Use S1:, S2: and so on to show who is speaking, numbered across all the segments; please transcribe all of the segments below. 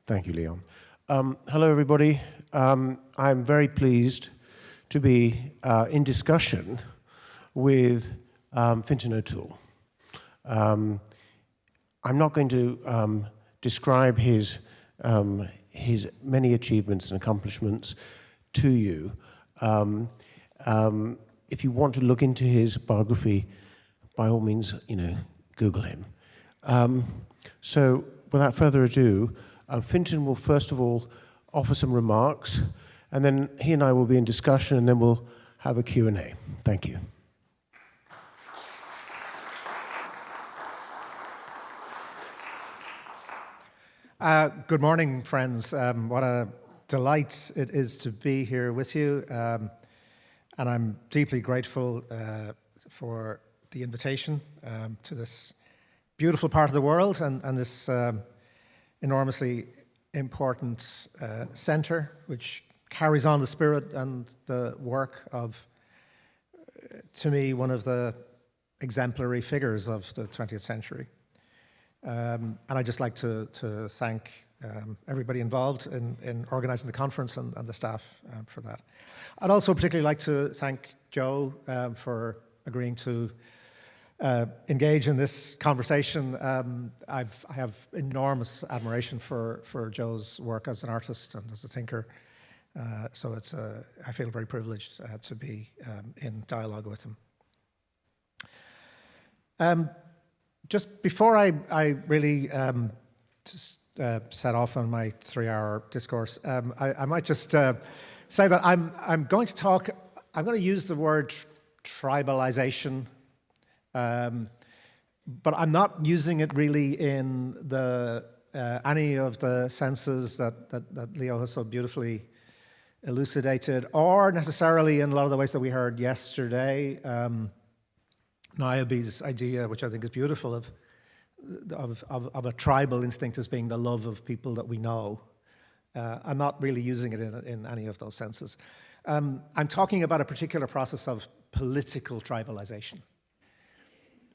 S1: Thank you, Leon. Hello, everybody. I'm very pleased to be in discussion with Fintan O'Toole. I'm not going to describe his many achievements and accomplishments to you. If you want to look into his biography, by all means, Google him. So, without further ado, Fintan will first of all offer some remarks, and then he and I will be in discussion, and then we'll have a Q&A. Thank you.
S2: Good morning, friends. What a delight it is to be here with you, and I'm deeply grateful for the invitation to this beautiful part of the world and this enormously important center, which carries on the spirit and the work of, to me, one of the exemplary figures of the 20th century. And I'd just like to thank everybody involved in organizing the conference and the staff for that. I'd also particularly like to thank Joe for agreeing to engage in this conversation. I have enormous admiration for Joe's work as an artist and as a thinker. So I feel very privileged to be in dialogue with him. Just before I really set off on my 3-hour discourse, I might just say that I'm going to use the word tribalization, but I'm not using it really in any of the senses that Leo has so beautifully elucidated, or necessarily in a lot of the ways that we heard yesterday. Niobe's idea, which I think is beautiful, of a tribal instinct as being the love of people that we know. I'm not really using it in any of those senses. I'm talking about a particular process of political tribalization,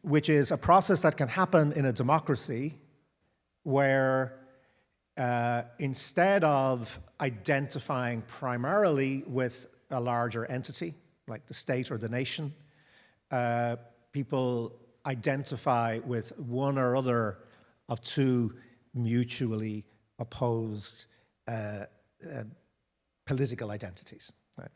S2: which is a process that can happen in a democracy where instead of identifying primarily with a larger entity, like the state or the nation, people identify with one or other of two mutually opposed political identities. Right?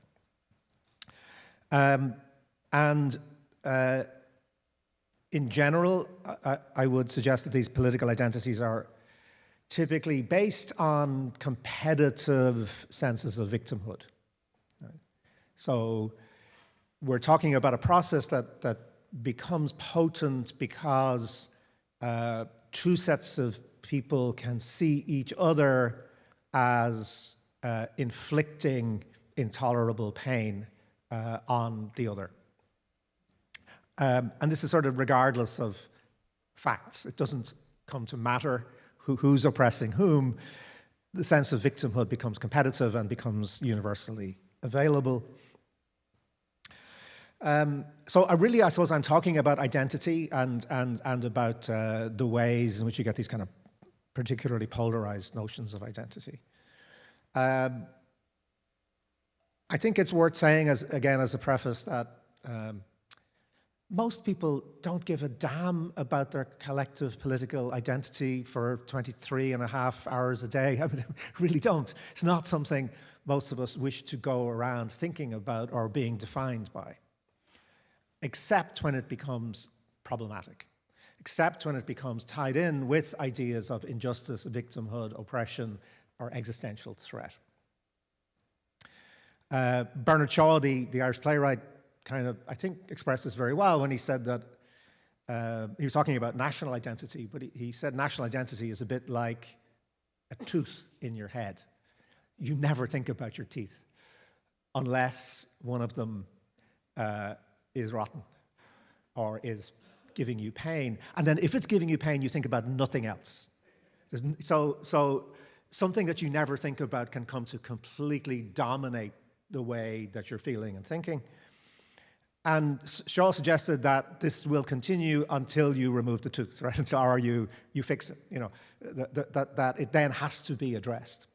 S2: In general, I would suggest that these political identities are typically based on competitive senses of victimhood. Right? So we're talking about a process that becomes potent because two sets of people can see each other as inflicting intolerable pain on the other. And this is sort of regardless of facts. It doesn't come to matter who's oppressing whom. The sense of victimhood becomes competitive and becomes universally available. So I suppose I'm talking about identity and about the ways in which you get these kind of particularly polarized notions of identity. I think it's worth saying, as a preface, that most people don't give a damn about their collective political identity for 23.5 hours a day. I mean, they really don't. It's not something most of us wish to go around thinking about or being defined by, except when it becomes problematic, except when it becomes tied in with ideas of injustice, victimhood, oppression, or existential threat. Bernard Shaw, the Irish playwright, kind of, I think, expressed this very well when he said that he was talking about national identity, but he said national identity is a bit like a tooth in your head. You never think about your teeth unless one of them is rotten or is giving you pain. And then if it's giving you pain, you think about nothing else. So something that you never think about can come to completely dominate the way that you're feeling and thinking. And Shaw suggested that this will continue until you remove the tooth, right? Or you fix it, you know, that it then has to be addressed.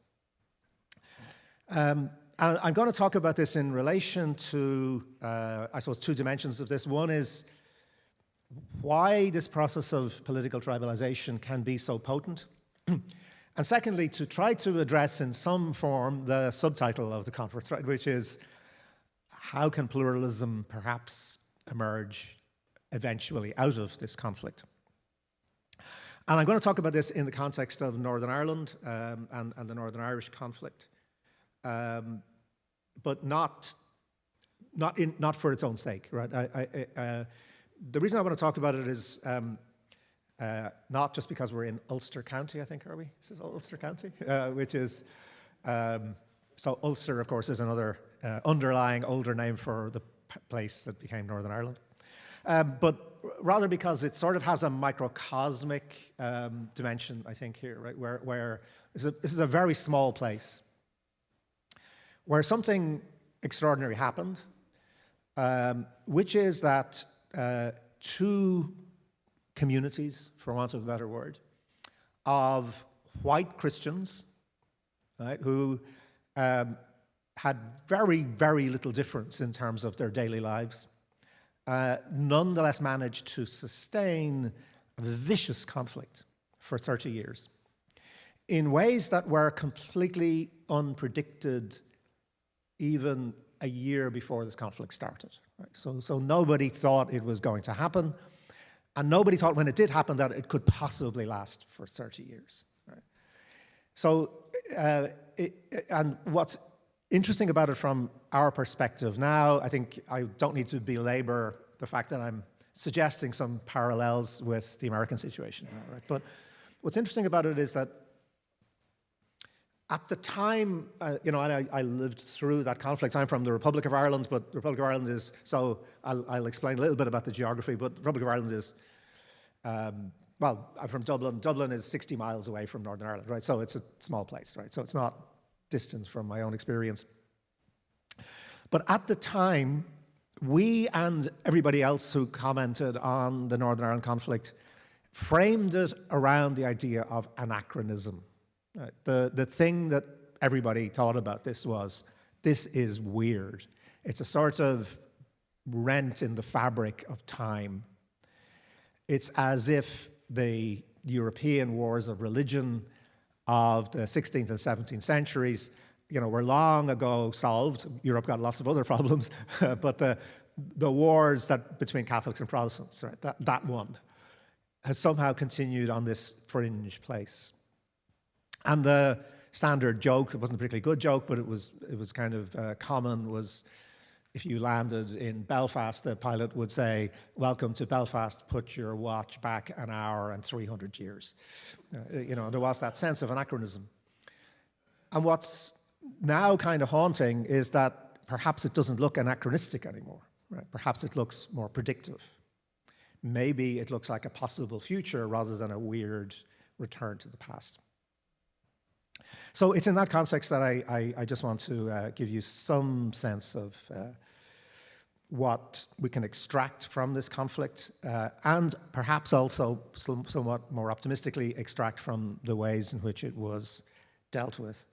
S2: And I'm going to talk about this in relation to, I suppose, two dimensions of this. One is why this process of political tribalization can be so potent. And secondly, to try to address in some form the subtitle of the conference, right, which is how can pluralism perhaps emerge eventually out of this conflict? And I'm going to talk about this in the context of Northern Ireland and the Northern Irish conflict, but not for its own sake, right? The reason I want to talk about it is not just because we're in Ulster County, I think, are we? Is this Ulster County? Which is, so Ulster, of course, is another underlying older name for the place that became Northern Ireland. But rather because it sort of has a microcosmic dimension, I think, here, right? Where this is a very small place where something extraordinary happened, which is that two communities, for want of a better word, of white Christians, right, who had very, very little difference in terms of their daily lives, nonetheless managed to sustain a vicious conflict for 30 years in ways that were completely unpredicted even a year before this conflict started. Right? So nobody thought it was going to happen, and nobody thought when it did happen that it could possibly last for 30 years. Right? So, and what's interesting about it from our perspective now, I think I don't need to belabor the fact that I'm suggesting some parallels with the American situation. Right? But what's interesting about it is that at the time, you know, I lived through that conflict. I'm from the Republic of Ireland, but the Republic of Ireland is, so I'll explain a little bit about the geography, but the Republic of Ireland is, well, I'm from Dublin. Dublin is 60 miles away from Northern Ireland, right? So it's a small place, right? So it's not distance from my own experience. But at the time, we and everybody else who commented on the Northern Ireland conflict framed it around the idea of anachronism. Right? The thing that everybody thought about this was, this is weird. It's a sort of rent in the fabric of time. It's as if the European wars of religion of the 16th and 17th centuries, you know, were long ago solved. Europe got lots of other problems, but the wars that between Catholics and Protestants, right, that one has somehow continued on this fringe place. And the standard joke, it wasn't a particularly good joke, but it was kind of common, was if you landed in Belfast, the pilot would say, "Welcome to Belfast, put your watch back an hour and 300 years." You know, there was that sense of anachronism. And what's now kind of haunting is that perhaps it doesn't look anachronistic anymore. Right? Perhaps it looks more predictive. Maybe it looks like a possible future rather than a weird return to the past. So it's in that context that I just want to give you some sense of what we can extract from this conflict, and perhaps also somewhat more optimistically extract from the ways in which it was dealt with.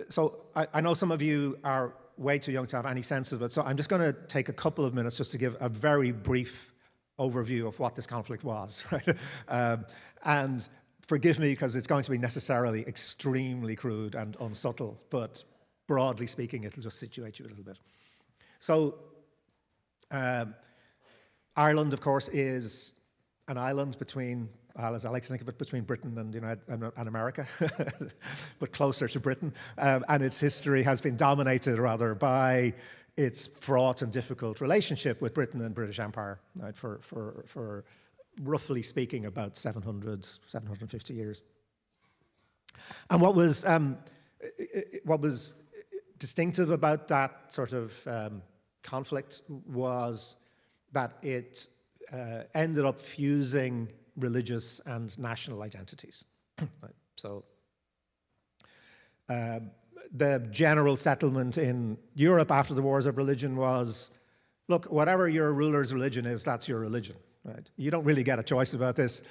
S2: So I know some of you are way too young to have any sense of it, so I'm just going to take a couple of minutes just to give a very brief overview of what this conflict was, right? And forgive me because it's going to be necessarily extremely crude and unsubtle, but broadly speaking, it'll just situate you a little bit. So Ireland, of course, is an island between, as I like to think of it, between Britain and America, but closer to Britain. And its history has been dominated rather by its fraught and difficult relationship with Britain and British Empire, right, for roughly speaking about 750 years. And what was distinctive about that sort of conflict was that it ended up fusing religious and national identities. Right? So the general settlement in Europe after the wars of religion was, look, whatever your ruler's religion is, that's your religion, right? You don't really get a choice about this.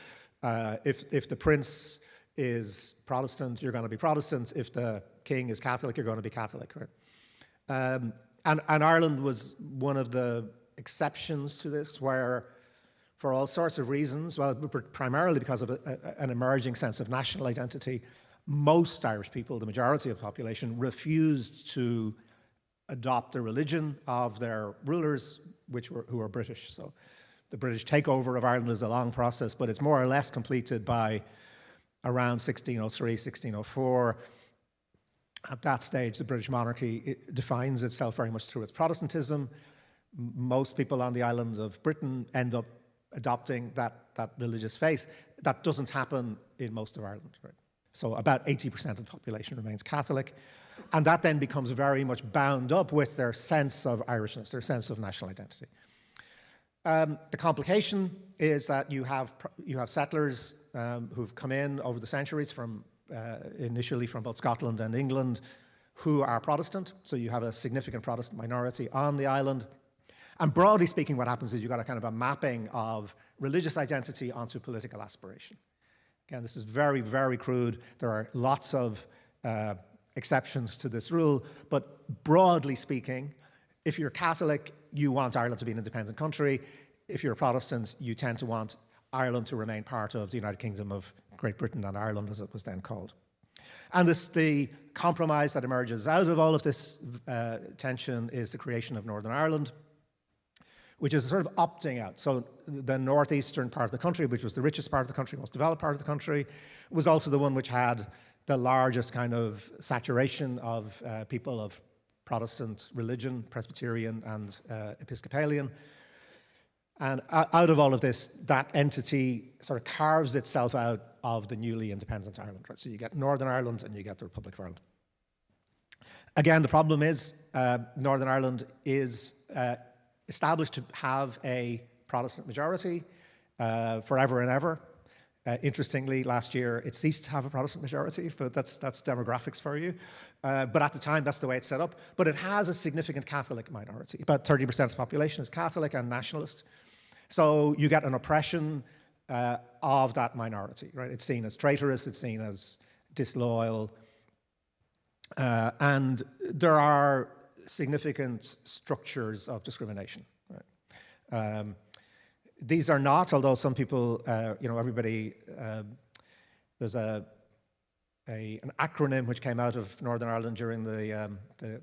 S2: If the prince is Protestant, you're going to be Protestant. If the king is Catholic, you're going to be Catholic, right? And Ireland was one of the exceptions to this, where for all sorts of reasons, well, primarily because of an emerging sense of national identity, most Irish people, the majority of the population, refused to adopt the religion of their rulers, who were British. So the British takeover of Ireland is a long process, but it's more or less completed by around 1603, 1604. At that stage, the British monarchy defines itself very much through its Protestantism. Most people on the islands of Britain end up adopting that religious faith. That doesn't happen in most of Ireland, right? So about 80% of the population remains Catholic. And that then becomes very much bound up with their sense of Irishness, their sense of national identity. The complication is that you have settlers who've come in over the centuries initially from both Scotland and England, who are Protestant. So you have a significant Protestant minority on the island. And broadly speaking, what happens is you've got a kind of a mapping of religious identity onto political aspiration. Again, this is very, very crude. There are lots of exceptions to this rule, but broadly speaking, if you're Catholic, you want Ireland to be an independent country. If you're a Protestant, you tend to want Ireland to remain part of the United Kingdom of Great Britain and Ireland, as it was then called. And the compromise that emerges out of all of this tension is the creation of Northern Ireland, which is sort of opting out. So the northeastern part of the country, which was the richest part of the country, most developed part of the country, was also the one which had the largest kind of saturation of people of Protestant religion, Presbyterian and Episcopalian. And out of all of this, that entity sort of carves itself out of the newly independent Ireland. Right? So you get Northern Ireland and you get the Republic of Ireland. Again, the problem is Northern Ireland is established to have a Protestant majority forever and ever. Interestingly, last year it ceased to have a Protestant majority, but that's demographics for you. But at the time, that's the way it's set up. But it has a significant Catholic minority. About 30% of the population is Catholic and nationalist. So you get an oppression of that minority, right? It's seen as traitorous, it's seen as disloyal. And there are significant structures of discrimination. Right? These are not, although some people, everybody, there's an acronym which came out of Northern Ireland during the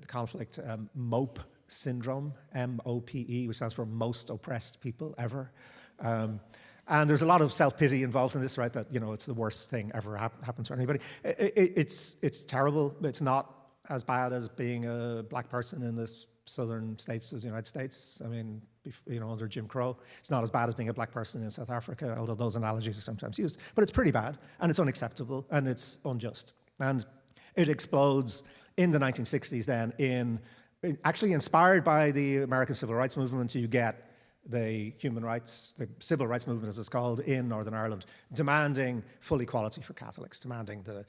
S2: conflict, MOPE syndrome, M-O-P-E, which stands for most oppressed people ever. And there's a lot of self-pity involved in this, right? That, it's the worst thing ever happened to anybody. It's terrible. It's not as bad as being a black person in the southern states of the United States. I mean, under Jim Crow. It's not as bad as being a black person in South Africa, although those analogies are sometimes used. But it's pretty bad, and it's unacceptable, and it's unjust. And it explodes in the 1960s then actually inspired by the American Civil Rights Movement. You get the the Civil Rights Movement, as it's called, in Northern Ireland, demanding full equality for Catholics, demanding the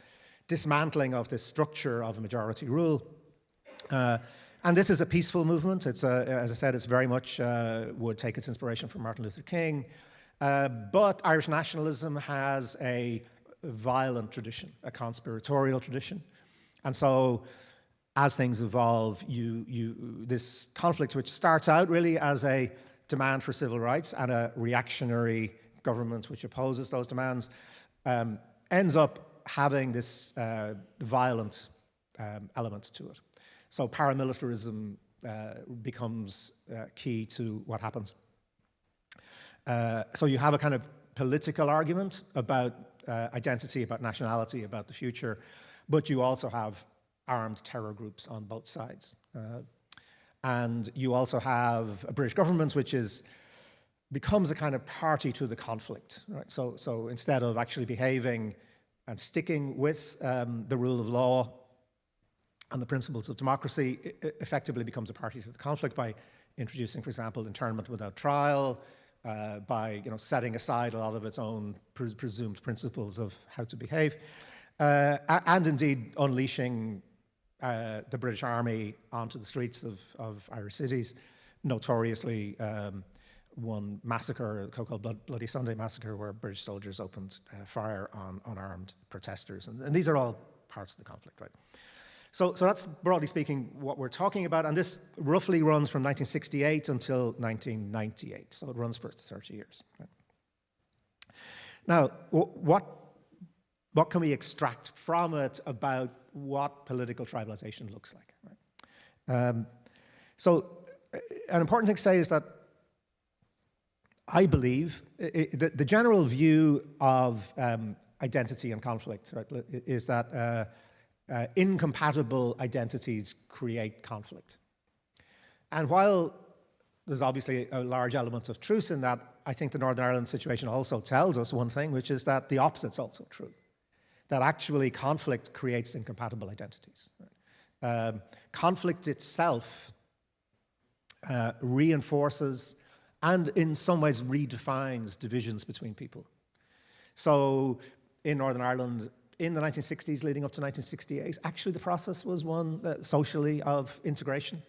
S2: dismantling of this structure of a majority rule. And this is a peaceful movement. It's, as I said, it's very much would take its inspiration from Martin Luther King. But Irish nationalism has a violent tradition, a conspiratorial tradition. And so as things evolve, this conflict, which starts out really as a demand for civil rights and a reactionary government which opposes those demands, ends up having this violent element to it. So paramilitarism becomes key to what happens. So you have a kind of political argument about identity, about nationality, about the future, but you also have armed terror groups on both sides. And you also have a British government which becomes a kind of party to the conflict. Right? So instead of actually behaving and sticking with the rule of law and the principles of democracy, it effectively becomes a party to the conflict by introducing, for example, internment without trial, by setting aside a lot of its own presumed principles of how to behave, and indeed unleashing the British Army onto the streets of Irish cities, notoriously one massacre, called Bloody Sunday Massacre, where British soldiers opened fire on unarmed protesters. And these are all parts of the conflict, right? So that's, broadly speaking, what we're talking about. And this roughly runs from 1968 until 1998. So it runs for 30 years. Right? Now, what can we extract from it about what political tribalization looks like? Right? So an important thing to say is that I believe the general view of identity and conflict, right, is that incompatible identities create conflict. And while there's obviously a large element of truth in that, I think the Northern Ireland situation also tells us one thing, which is that the opposite's also true. That actually conflict creates incompatible identities. Right? Conflict itself reinforces and in some ways redefines divisions between people. So in Northern Ireland, in the 1960s leading up to 1968, actually the process was one socially of integration.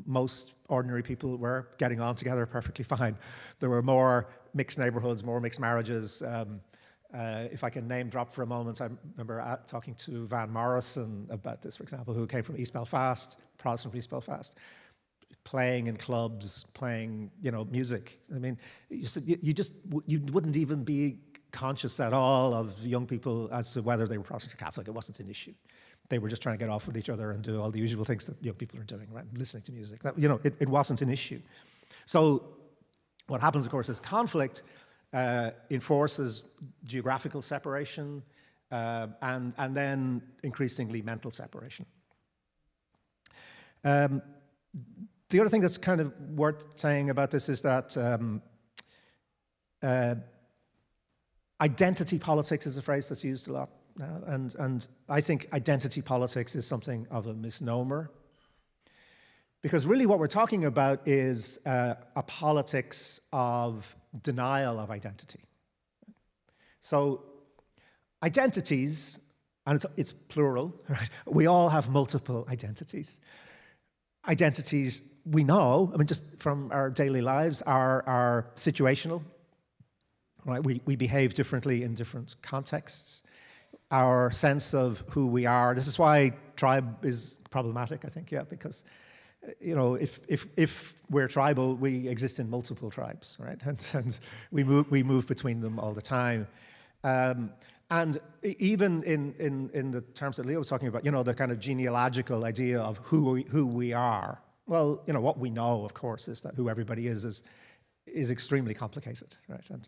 S2: Most ordinary people were getting on together perfectly fine. There were more mixed neighborhoods, more mixed marriages. If I can name drop for a moment, I remember talking to Van Morrison about this, for example, who came from East Belfast, Protestant from East Belfast, playing in clubs, playing, music. I mean, you wouldn't even be conscious at all of young people as to whether they were Protestant or Catholic. It wasn't an issue. They were just trying to get off with each other and do all the usual things that young people are doing, right? Listening to music. That, it wasn't an issue. So what happens, of course, is conflict enforces geographical separation and then increasingly mental separation. The other thing that's kind of worth saying about this is that identity politics is a phrase that's used a lot now, and I think identity politics is something of a misnomer, because really what we're talking about is a politics of denial of identity. So identities, and it's plural, right? We all have multiple identities. Identities we know, just from our daily lives, are situational. Right? We behave differently in different contexts. Our sense of who we are, this is why tribe is problematic, I think, because if we're tribal, we exist in multiple tribes, right? And we move between them all the time. And even in the terms that Leo was talking about, the kind of genealogical idea of who we are. Well, what we know, of course, is that who everybody is extremely complicated, right? And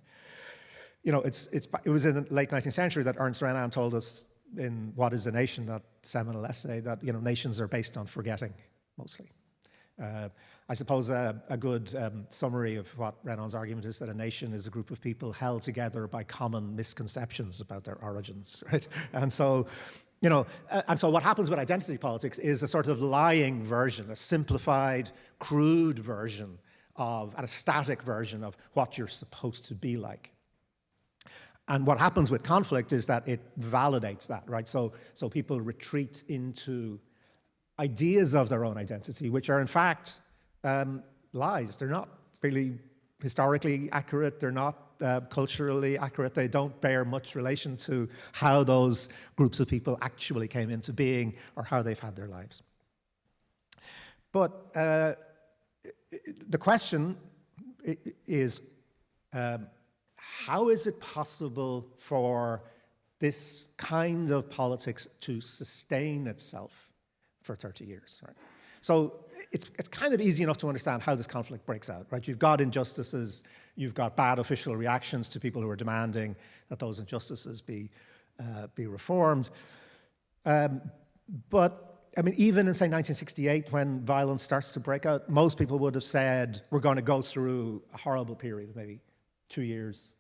S2: it was in the late 19th century that Ernst Renan told us in What is a Nation, that seminal essay, that nations are based on forgetting mostly. I suppose a good summary of what Renan's argument is that a nation is a group of people held together by common misconceptions about their origins, right? And so what happens with identity politics is a sort of lying version, a simplified, crude version and a static version of what you're supposed to be like. And what happens with conflict is that it validates that, right? So people retreat into ideas of their own identity, which are in fact lies. They're not really historically accurate. They're not culturally accurate. They don't bear much relation to how those groups of people actually came into being or how they've had their lives. But the question is, how is it possible for this kind of politics to sustain itself for 30 years, right? So it's kind of easy enough to understand how this conflict breaks out, right? You've got injustices, you've got bad official reactions to people who are demanding that those injustices be reformed. But even in, say, 1968, when violence starts to break out, most people would have said, we're going to go through a horrible period of maybe 2 years,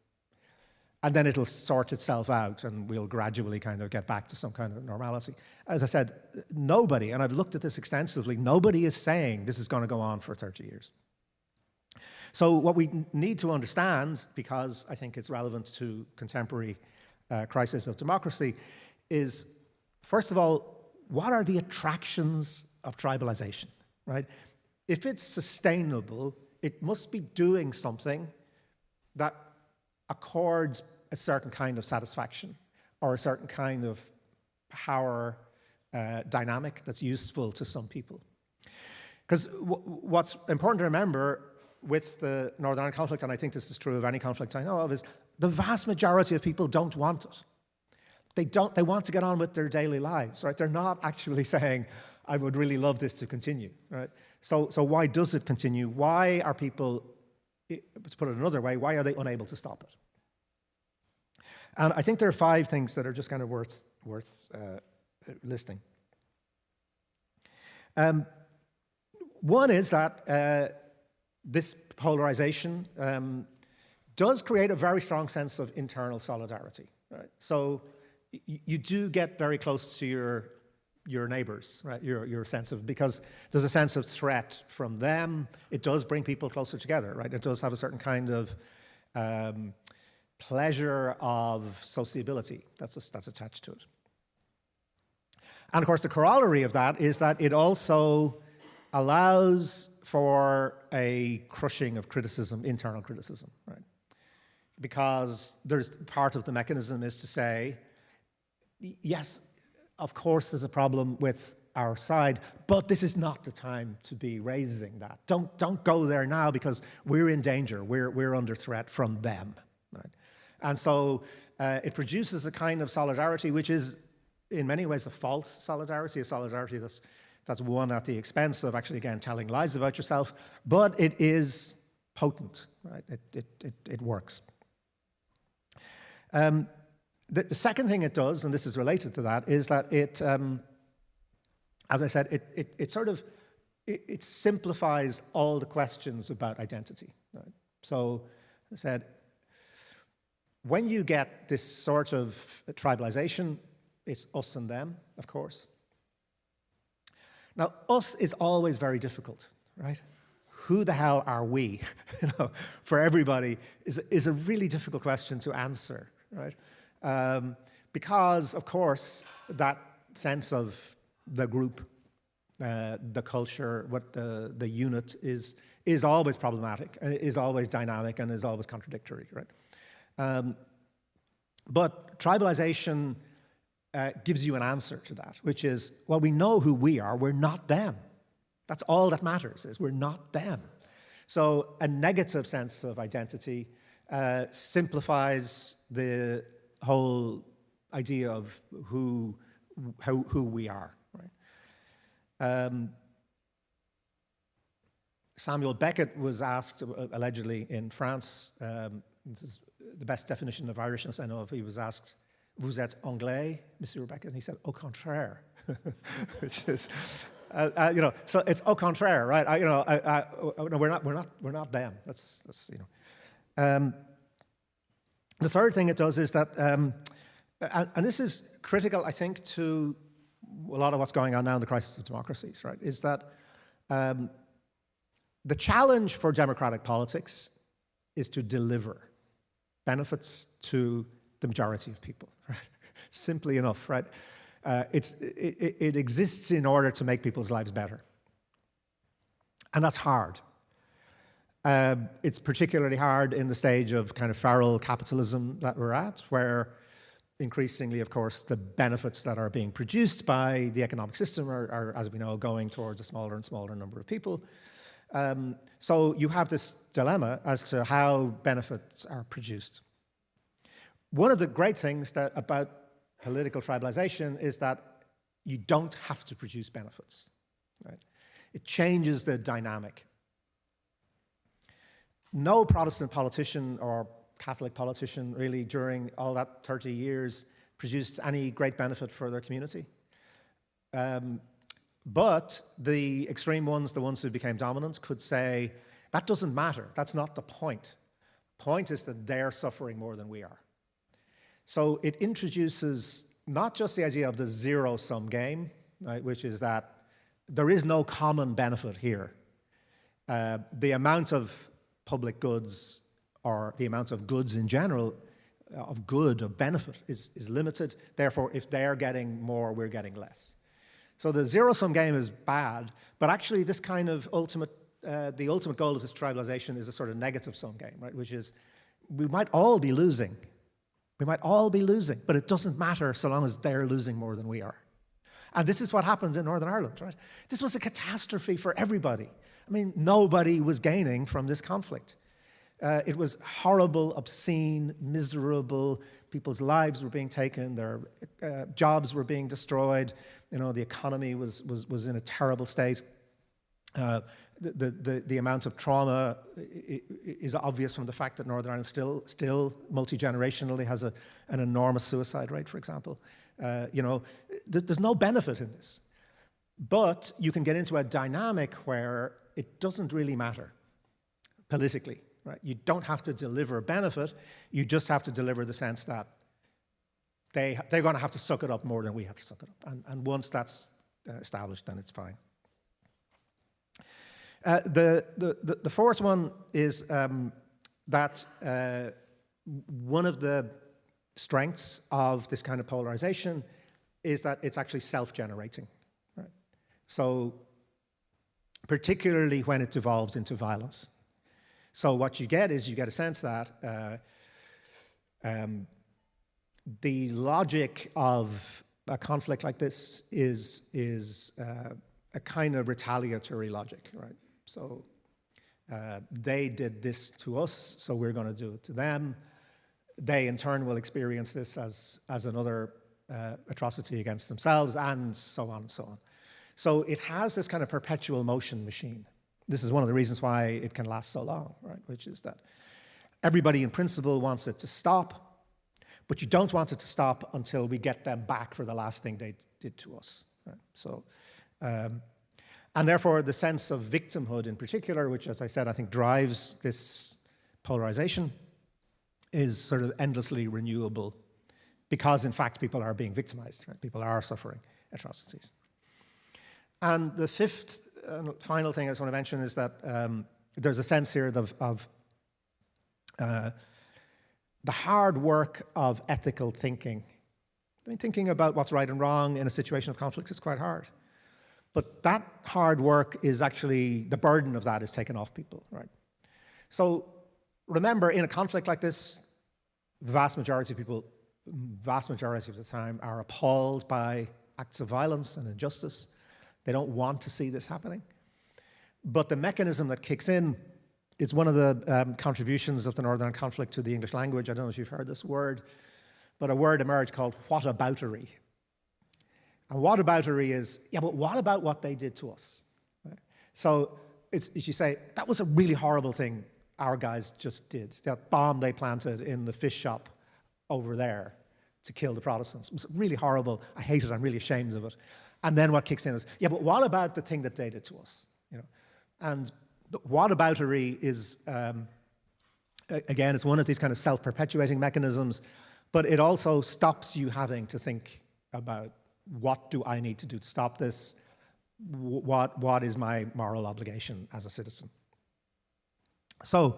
S2: and then it'll sort itself out and we'll gradually kind of get back to some kind of normality. As I said, nobody, and I've looked at this extensively, nobody is saying this is going to go on for 30 years. So what we need to understand, because I think it's relevant to contemporary crisis of democracy, is, first of all, what are the attractions of tribalization, right? If it's sustainable, it must be doing something that accords a certain kind of satisfaction or a certain kind of power dynamic that's useful to some people. Because what's important to remember with the Northern Ireland conflict, and I think this is true of any conflict I know of, is the vast majority of people don't want it. They want to get on with their daily lives, right? They're not actually saying, I would really love this to continue, right? So why does it continue? Why are people, to put it another way, why are they unable to stop it? And I think there are 5 things that are just kind of worth listing. One is that this polarization does create a very strong sense of internal solidarity, right? So you do get very close to your neighbors, right? Your sense of, because there's a sense of threat from them. It does bring people closer together, right? It does have a certain kind of pleasure of sociability that's attached to it. And of course, the corollary of that is that it also allows for a crushing of criticism, internal criticism, right? Because there's part of the mechanism is to say, yes, of course there's a problem with our side, but this is not the time to be raising that. Don't go there now because we're in danger. We're under threat from them, right? And so it produces a kind of solidarity which is in many ways a false solidarity, a solidarity that's won at the expense of actually, again, telling lies about yourself, but it is potent, right? It works. The second thing it does, and this is related to that, is that it, as I said, it simplifies all the questions about identity, right? So, as I said, when you get this sort of tribalization, it's us and them, of course. Now, us is always very difficult, right? Who the hell are we? For everybody is a really difficult question to answer, right? Because, of course, that sense of the group, the culture, what the unit is always problematic, and is always dynamic, and is always contradictory, right? But tribalization gives you an answer to that, which is, well, we know who we are, we're not them. That's all that matters, is we're not them. So a negative sense of identity simplifies the whole idea of who we are, right? Samuel Beckett was asked, allegedly in France, this is the best definition of Irishness I know of, he was asked, "Vous êtes anglais, Monsieur Beckett?" And he said, "Au contraire," which is, so it's au contraire, right? No, we're not them. That's The third thing it does is that, and this is critical, I think, to a lot of what's going on now in the crisis of democracies, right? Is that the challenge for democratic politics is to deliver benefits to the majority of people, right? Simply enough, right? It exists in order to make people's lives better. And that's hard. It's particularly hard in the stage of kind of feral capitalism that we're at, where increasingly, of course, the benefits that are being produced by the economic system are, as we know, going towards a smaller and smaller number of people. So you have this dilemma as to how benefits are produced. One of the great things about political tribalization is that you don't have to produce benefits, right? It changes the dynamic. No Protestant politician or Catholic politician really during all that 30 years produced any great benefit for their community. But the extreme ones, the ones who became dominant, could say, that doesn't matter, that's not the point. The point is that they're suffering more than we are. So it introduces not just the idea of the zero-sum game, right, which is that there is no common benefit here. The amount of public goods, or the amount of goods in general, of benefit, is limited. Therefore, if they're getting more, we're getting less. So the zero-sum game is bad, but actually this kind of the ultimate goal of this tribalization is a sort of negative-sum game, right? Which is, we might all be losing. We might all be losing, but it doesn't matter so long as they're losing more than we are. And this is what happened in Northern Ireland, right? This was a catastrophe for everybody. I mean, nobody was gaining from this conflict. It was horrible, obscene, miserable. People's lives were being taken. Their jobs were being destroyed. You know, the economy was in a terrible state. The amount of trauma is obvious from the fact that Northern Ireland still multi-generationally has an enormous suicide rate, for example. You know, there's no benefit in this. But you can get into a dynamic where it doesn't really matter politically, right? You don't have to deliver benefit. You just have to deliver the sense that they're going to have to suck it up more than we have to suck it up. And once that's established, then it's fine. The fourth one is that one of the strengths of this kind of polarization is that it's actually self-generating. Right? So particularly when it devolves into violence. So what you get is you get a sense that the logic of a conflict like this is a kind of retaliatory logic, right? So they did this to us, so we're going to do it to them. They, in turn, will experience this as another atrocity against themselves, and so on and so on. So it has this kind of perpetual motion machine. This is one of the reasons why it can last so long, right? Which is that everybody in principle wants it to stop, but you don't want it to stop until we get them back for the last thing they did to us. Right? So, and therefore the sense of victimhood in particular, which, as I said, I think drives this polarization, is sort of endlessly renewable because, in fact, people are being victimized. Right? People are suffering atrocities. And the fifth and final thing I just want to mention is that there's a sense here of the hard work of ethical thinking. I mean, thinking about what's right and wrong in a situation of conflict is quite hard. But that hard work is actually, the burden of that is taken off people, right? So remember, in a conflict like this, the vast majority of people, vast majority of the time, are appalled by acts of violence and injustice. They don't want to see this happening. But the mechanism that kicks in is one of the contributions of the Northern Ireland conflict to the English language. I don't know if you've heard this word, but a word emerged called whataboutery. And whataboutery is, yeah, but what about what they did to us? Right? So it's you say, that was a really horrible thing our guys just did. That bomb they planted in the fish shop over there to kill the Protestants. It was really horrible. I hate it. I'm really ashamed of it. And then what kicks in is, yeah, but what about the thing that they did to us? You know, and whataboutery is, again, it's one of these kind of self-perpetuating mechanisms, but it also stops you having to think about what do I need to do to stop this? What is my moral obligation as a citizen? So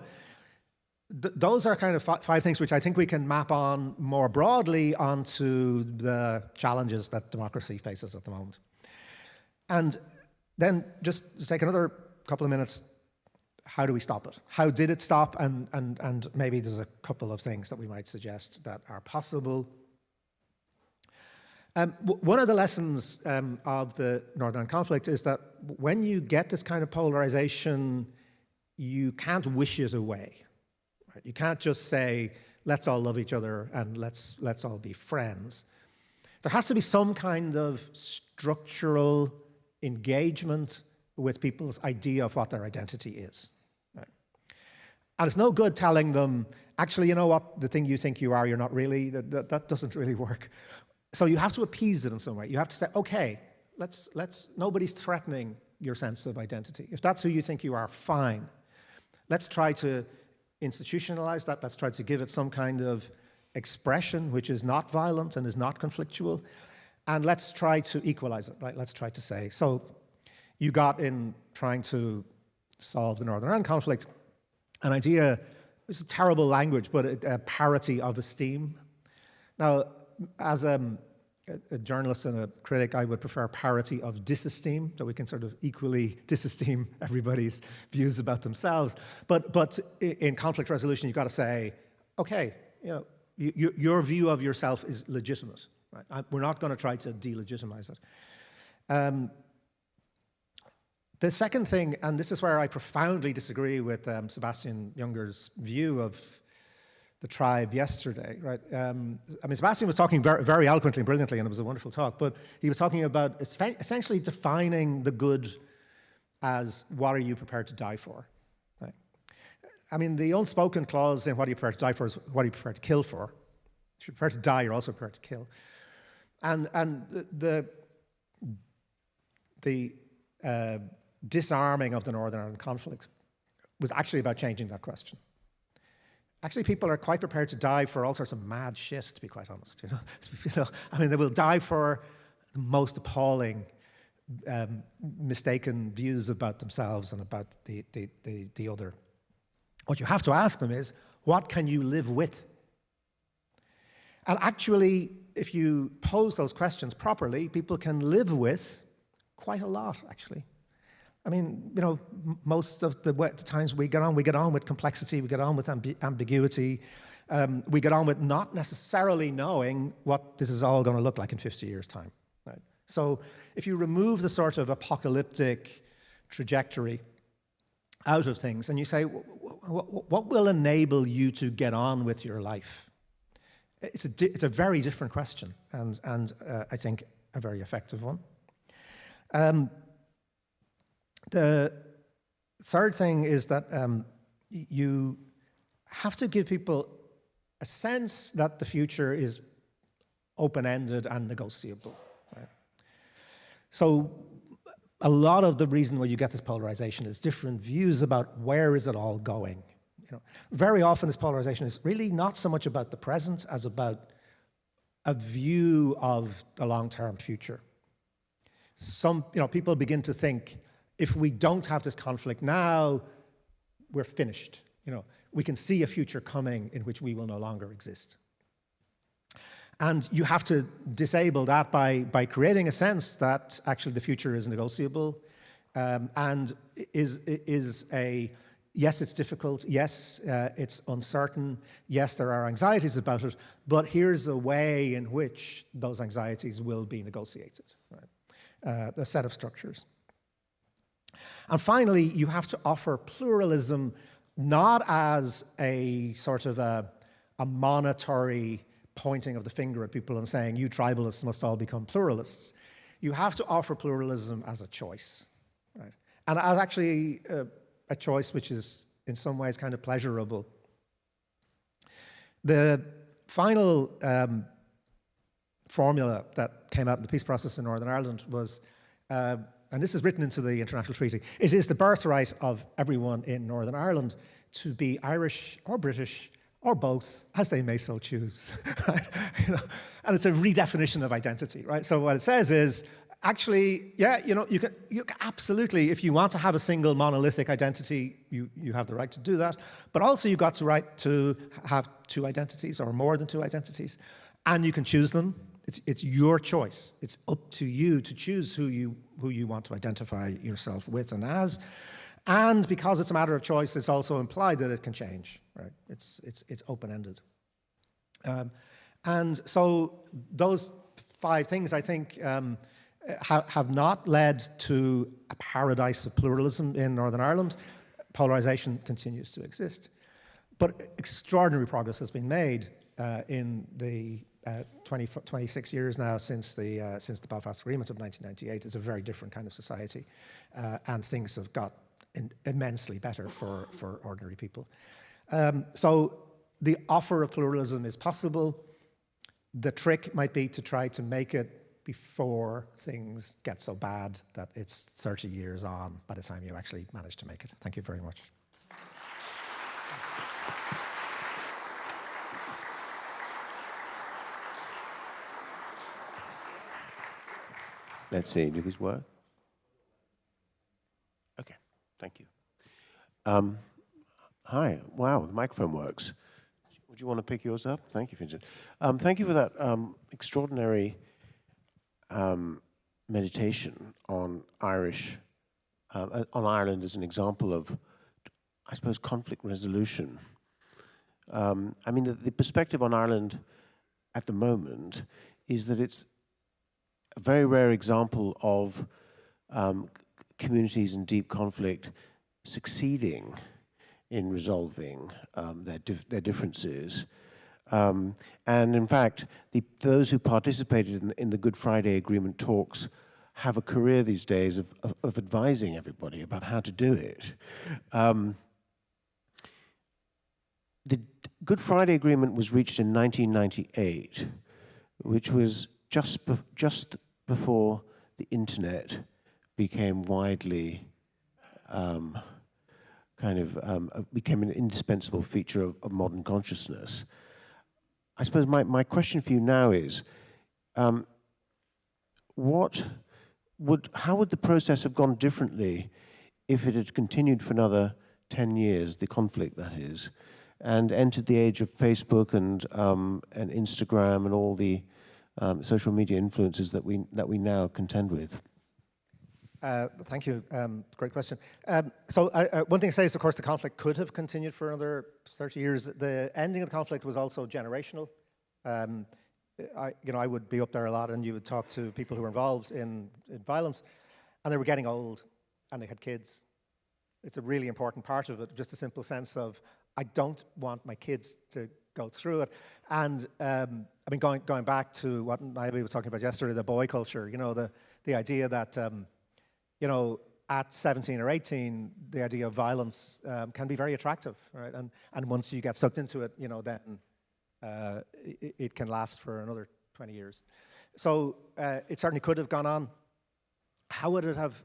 S2: those are kind of five things which I think we can map on more broadly onto the challenges that democracy faces at the moment. And then just to take another couple of minutes, how do we stop it? How did it stop? And maybe there's a couple of things that we might suggest that are possible. One of the lessons of the Northern Ireland conflict is that when you get this kind of polarization, you can't wish it away. Right? You can't just say, let's all love each other and let's all be friends. There has to be some kind of structural engagement with people's idea of what their identity is. Right? And it's no good telling them, actually, you know what, the thing you think you are, you're not really, that doesn't really work. So you have to appease it in some way. You have to say, okay, nobody's threatening your sense of identity. If that's who you think you are, fine. Let's try to institutionalize that. Let's try to give it some kind of expression which is not violent and is not conflictual. And let's try to equalize it, right? Let's try to say, so you got in trying to solve the Northern Ireland conflict an idea, it's a terrible language, but a parity of esteem. Now, as a journalist and a critic, I would prefer parity of disesteem, that we can sort of equally disesteem everybody's views about themselves. But in conflict resolution, you've got to say, okay, your view of yourself is legitimate. Right? We're not going to try to delegitimize it. The second thing, and this is where I profoundly disagree with Sebastian Junger's view of the tribe yesterday, right? I mean, Sebastian was talking very, very eloquently and brilliantly, and it was a wonderful talk, but he was talking about essentially defining the good as what are you prepared to die for, right? I mean, the unspoken clause in what are you prepared to die for is what are you prepared to kill for. If you're prepared to die, you're also prepared to kill. And the disarming of the Northern Ireland conflict was actually about changing that question. Actually, people are quite prepared to die for all sorts of mad shit, to be quite honest. I mean, they will die for the most appalling, mistaken views about themselves and about the other. What you have to ask them is, what can you live with? And actually, if you pose those questions properly, people can live with quite a lot, actually. I mean, most of the times we get on with complexity, we get on with ambiguity, we get on with not necessarily knowing what this is all going to look like in 50 years' time. Right? So if you remove the sort of apocalyptic trajectory out of things and you say, what will enable you to get on with your life? It's a very different question, and I think a very effective one. The third thing is that you have to give people a sense that the future is open-ended and negotiable. Right? So a lot of the reason why you get this polarization is different views about where is it all going. Very often this polarization is really not so much about the present as about a view of the long-term future. People begin to think, if we don't have this conflict now, we're finished. We can see a future coming in which we will no longer exist. And you have to disable that by creating a sense that actually the future is negotiable and is yes, it's difficult, yes, it's uncertain, yes, there are anxieties about it, but here's a way in which those anxieties will be negotiated, right? A set of structures. And finally, you have to offer pluralism not as a sort of a monetary pointing of the finger at people and saying, you tribalists must all become pluralists. You have to offer pluralism as a choice, right? And as actually a choice which is in some ways kind of pleasurable. The final formula that came out in the peace process in Northern Ireland was, and this is written into the international treaty, it is the birthright of everyone in Northern Ireland to be Irish or British or both, as they may so choose. Right? And it's a redefinition of identity, right? So what it says is, actually, yeah, you can absolutely, if you want to have a single monolithic identity, you have the right to do that. But also you've got the right to have two identities or more than two identities, and you can choose them. It's your choice. It's up to you to choose who you want to identify yourself with and as. And because it's a matter of choice, it's also implied that it can change, right? It's open-ended. And so those 5 things, I think, have not led to a paradise of pluralism in Northern Ireland. Polarization continues to exist. But extraordinary progress has been made in the 26 years now since the Belfast Agreement of 1998. It's a very different kind of society, and things have got immensely better for ordinary people. So the offer of pluralism is possible. The trick might be to try to make it before things get so bad that it's 30 years on by the time you actually manage to make it. Thank you very much.
S1: Let's see, do these work? Okay, thank you. Hi, wow, the microphone works. Would you want to pick yours up? Thank you, Fintan. Thank you for that extraordinary meditation on Ireland as an example of, I suppose, conflict resolution. I mean, the perspective on Ireland at the moment is that it's a very rare example of communities in deep conflict succeeding in resolving their differences. And in fact, those who participated in the Good Friday Agreement talks have a career these days of advising everybody about how to do it. The Good Friday Agreement was reached in 1998, which was just before the internet became widely became an indispensable feature of modern consciousness. I suppose my question for you now is, how would the process have gone differently if it had continued for another 10 years, the conflict that is, and entered the age of Facebook and Instagram and all the social media influences that we now contend with?
S2: Thank you. Great question. So one thing to say is, of course, the conflict could have continued for another 30 years. The ending of the conflict was also generational. I would be up there a lot, and you would talk to people who were involved in violence, and they were getting old, and they had kids. It's a really important part of it, just a simple sense of, I don't want my kids to go through it. And I mean, going back to what Naomi was talking about yesterday, the boy culture, the idea that, at 17 or 18, the idea of violence can be very attractive, right? And once you get sucked into it, then it can last for another 20 years. So it certainly could have gone on. How would it have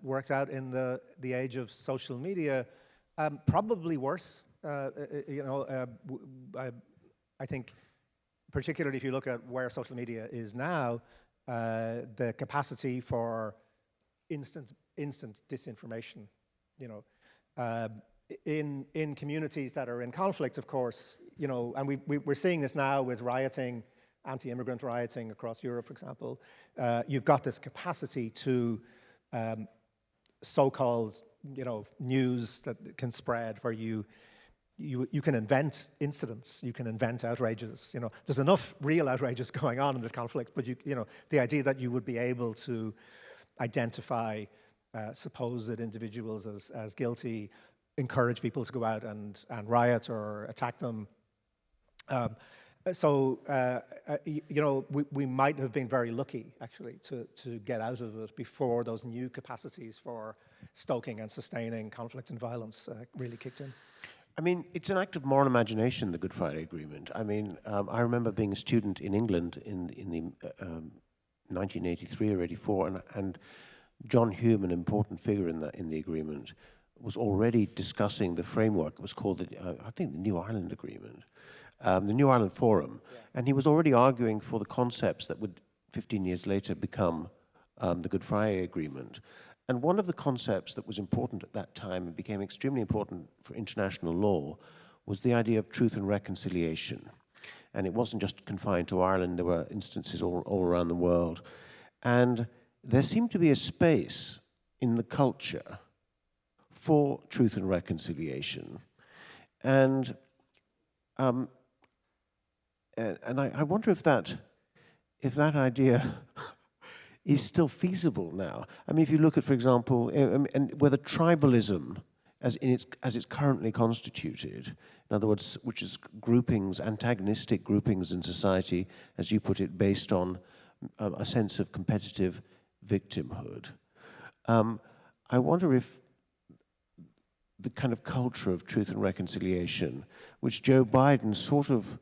S2: worked out in the age of social media? Probably worse. I think, particularly if you look at where social media is now, the capacity for instant disinformation, in communities that are in conflict, of course, and we're seeing this now with rioting, anti-immigrant rioting across Europe, for example. You've got this capacity to so-called, news that can spread, where you can invent incidents, you can invent outrages. There's enough real outrages going on in this conflict, but the idea that you would be able to identify supposed individuals as guilty, encourage people to go out and riot or attack them. We might have been very lucky, actually, to get out of it before those new capacities for stoking and sustaining conflict and violence really kicked in.
S1: I mean, it's an act of moral imagination, the Good Friday Agreement. I mean, I remember being a student in England in the 1983 or 84, and John Hume, an important figure in the agreement, was already discussing the framework. It was called, I think, the New Ireland Agreement, the New Ireland Forum, and he was already arguing for the concepts that would, 15 years later, become the Good Friday Agreement. And one of the concepts that was important at that time and became extremely important for international law was the idea of truth and reconciliation. And it wasn't just confined to Ireland, there were instances all around the world. And there seemed to be a space in the culture for truth and reconciliation. And I wonder if that idea is still feasible now. I mean, if you look at, for example, and whether tribalism, as it's currently constituted, in other words, which is groupings, antagonistic groupings in society, as you put it, based on a sense of competitive victimhood. I wonder if the kind of culture of truth and reconciliation, which Joe Biden sort of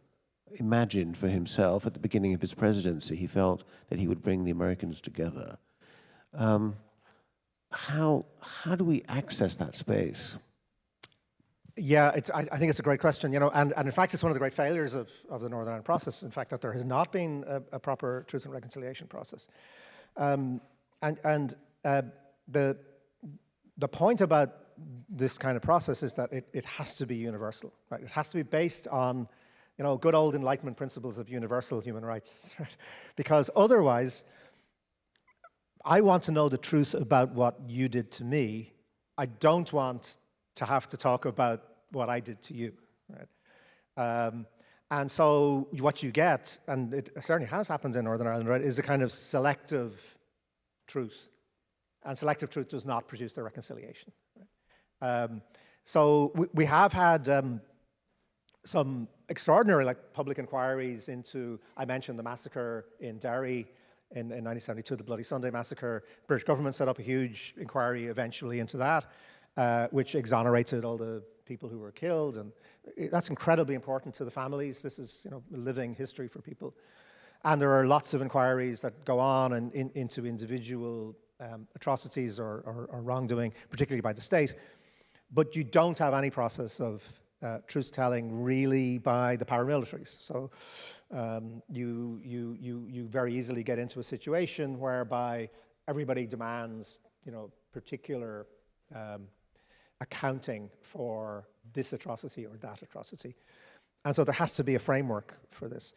S1: imagined for himself at the beginning of his presidency, he felt that he would bring the Americans together. How do we access that space?
S2: Yeah, I think it's a great question, and in fact, it's one of the great failures of the Northern Ireland process, in fact, that there has not been a proper truth and reconciliation process. The point about this kind of process is that it has to be universal, right? It has to be based on, good old Enlightenment principles of universal human rights, right? Because otherwise, I want to know the truth about what you did to me. I don't want to have to talk about what I did to you, right? And so what you get, and it certainly has happened in Northern Ireland, right, is a kind of selective truth. And selective truth does not produce the reconciliation. Right? So we have had some extraordinary public inquiries into, I mentioned the massacre in Derry in 1972, the Bloody Sunday massacre. British government set up a huge inquiry eventually into that, which exonerated all the people who were killed, and that's incredibly important to the families. This is, living history for people. And there are lots of inquiries that go on and into individual atrocities or wrongdoing, particularly by the state. But you don't have any process of truth-telling really by the paramilitaries. So you very easily get into a situation whereby everybody demands, particular accounting for this atrocity or that atrocity. And so there has to be a framework for this.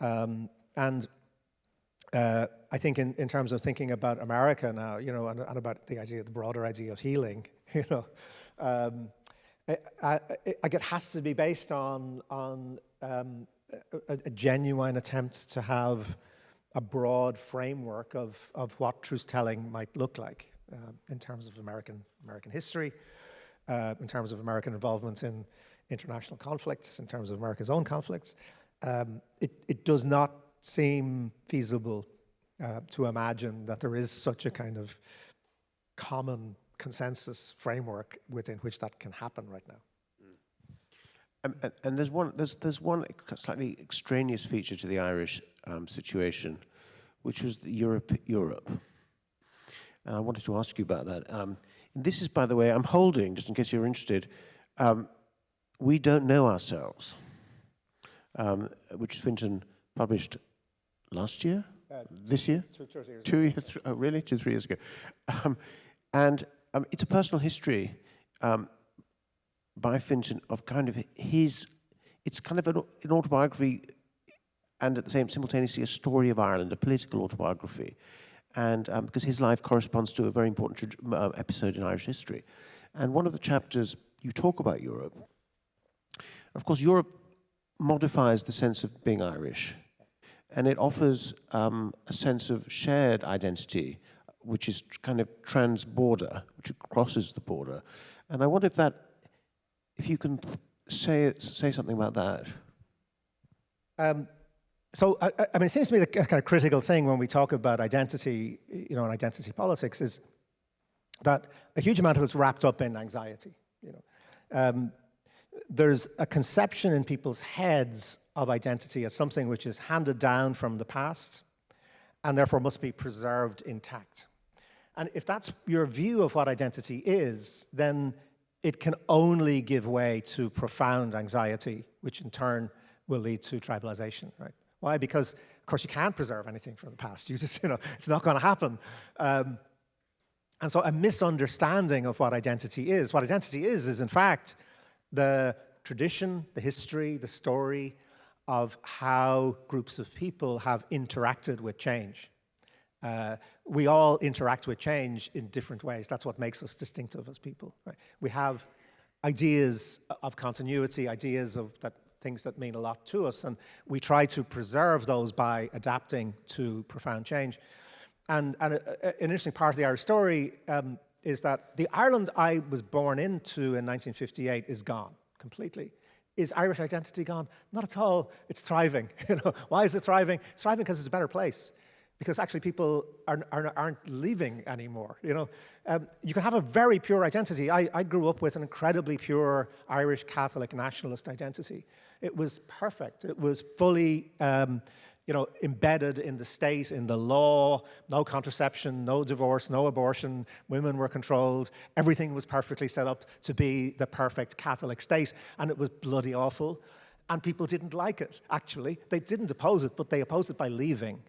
S2: I think in terms of thinking about America now, and about the broader idea of healing, it has to be based on a genuine attempt to have a broad framework of what truth-telling might look like in terms of American history, in terms of American involvement in international conflicts, in terms of America's own conflicts. It does not seem feasible to imagine that there is such a kind of common consensus framework within which that can happen right now.
S1: And there's one slightly extraneous feature to the Irish situation, which was the Europe. And I wanted to ask you about that. This is, by the way, I'm holding, just in case you're interested, We Don't Know Ourselves, which Fintan published last year? This year? 2 years ago. Oh, really? 2-3 years ago. It's a personal history by Fintan of kind of his, it's kind of an autobiography and at the same simultaneously a story of Ireland, a political autobiography. And because his life corresponds to a very important episode in Irish history. And one of the chapters, you talk about Europe. Of course, Europe modifies the sense of being Irish. And it offers a sense of shared identity, which is kind of trans-border, which crosses the border. And I wonder if you can say something about that.
S2: So, I mean, it seems to me the kind of critical thing when we talk about identity, and identity politics is that a huge amount of it's wrapped up in anxiety, There's a conception in people's heads of identity as something which is handed down from the past and therefore must be preserved intact. And if that's your view of what identity is, then it can only give way to profound anxiety, which in turn will lead to tribalization, right? Why? Because, of course, you can't preserve anything from the past. You just, it's not going to happen. And so a misunderstanding of what identity is in fact the tradition, the history, the story of how groups of people have interacted with change. We all interact with change in different ways. That's what makes us distinctive as people. Right? We have ideas of continuity, ideas of things that mean a lot to us, and we try to preserve those by adapting to profound change. And an interesting part of the Irish story is that the Ireland I was born into in 1958 is gone completely. Is Irish identity gone? Not at all. It's thriving. Why is it thriving? It's thriving because it's a better place. Because actually people aren't leaving anymore. You can have a very pure identity. I grew up with an incredibly pure Irish Catholic nationalist identity. It was perfect. It was fully embedded in the state, in the law, no contraception, no divorce, no abortion, women were controlled, everything was perfectly set up to be the perfect Catholic state, and it was bloody awful, and people didn't like it, actually. They didn't oppose it, but they opposed it by leaving.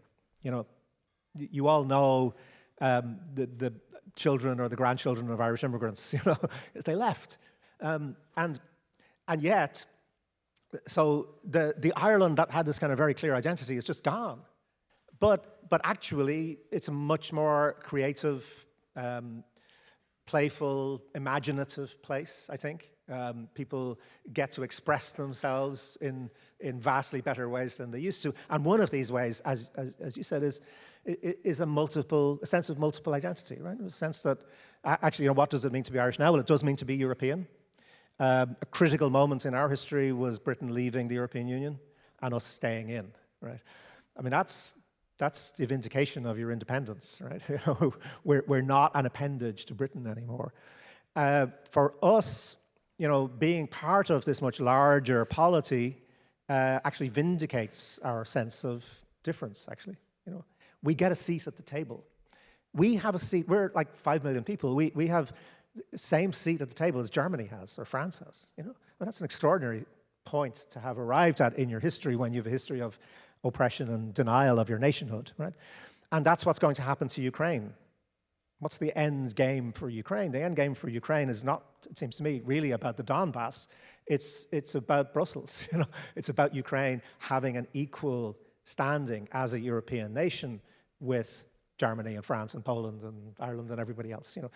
S2: You all know the children or the grandchildren of Irish immigrants, as they left. And yet, so the Ireland that had this kind of very clear identity is just gone. But actually, it's a much more creative, playful, imaginative place, I think. People get to express themselves in vastly better ways than they used to. And one of these ways, as you said, is a sense of multiple identity, right? A sense that, actually, you know, what does it mean to be Irish now? Well, it does mean to be European. A critical moment in our history was Britain leaving the European Union and us staying in, right? I mean, that's the vindication of your independence, right? You know, we're not an appendage to Britain anymore. For us, you know, being part of this much larger polity actually vindicates our sense of difference, actually. You know, we get a seat at the table. We have a seat, we're like 5 million people. We have the same seat at the table as Germany has or France has, you know. Well, that's an extraordinary point to have arrived at in your history when you have a history of oppression and denial of your nationhood, right? And that's what's going to happen to Ukraine. What's the end game for Ukraine? The end game for Ukraine is not, it seems to me, really about the Donbass. It's about Brussels, you know. It's about Ukraine having an equal standing as a European nation with Germany and France and Poland and Ireland and everybody else, you know.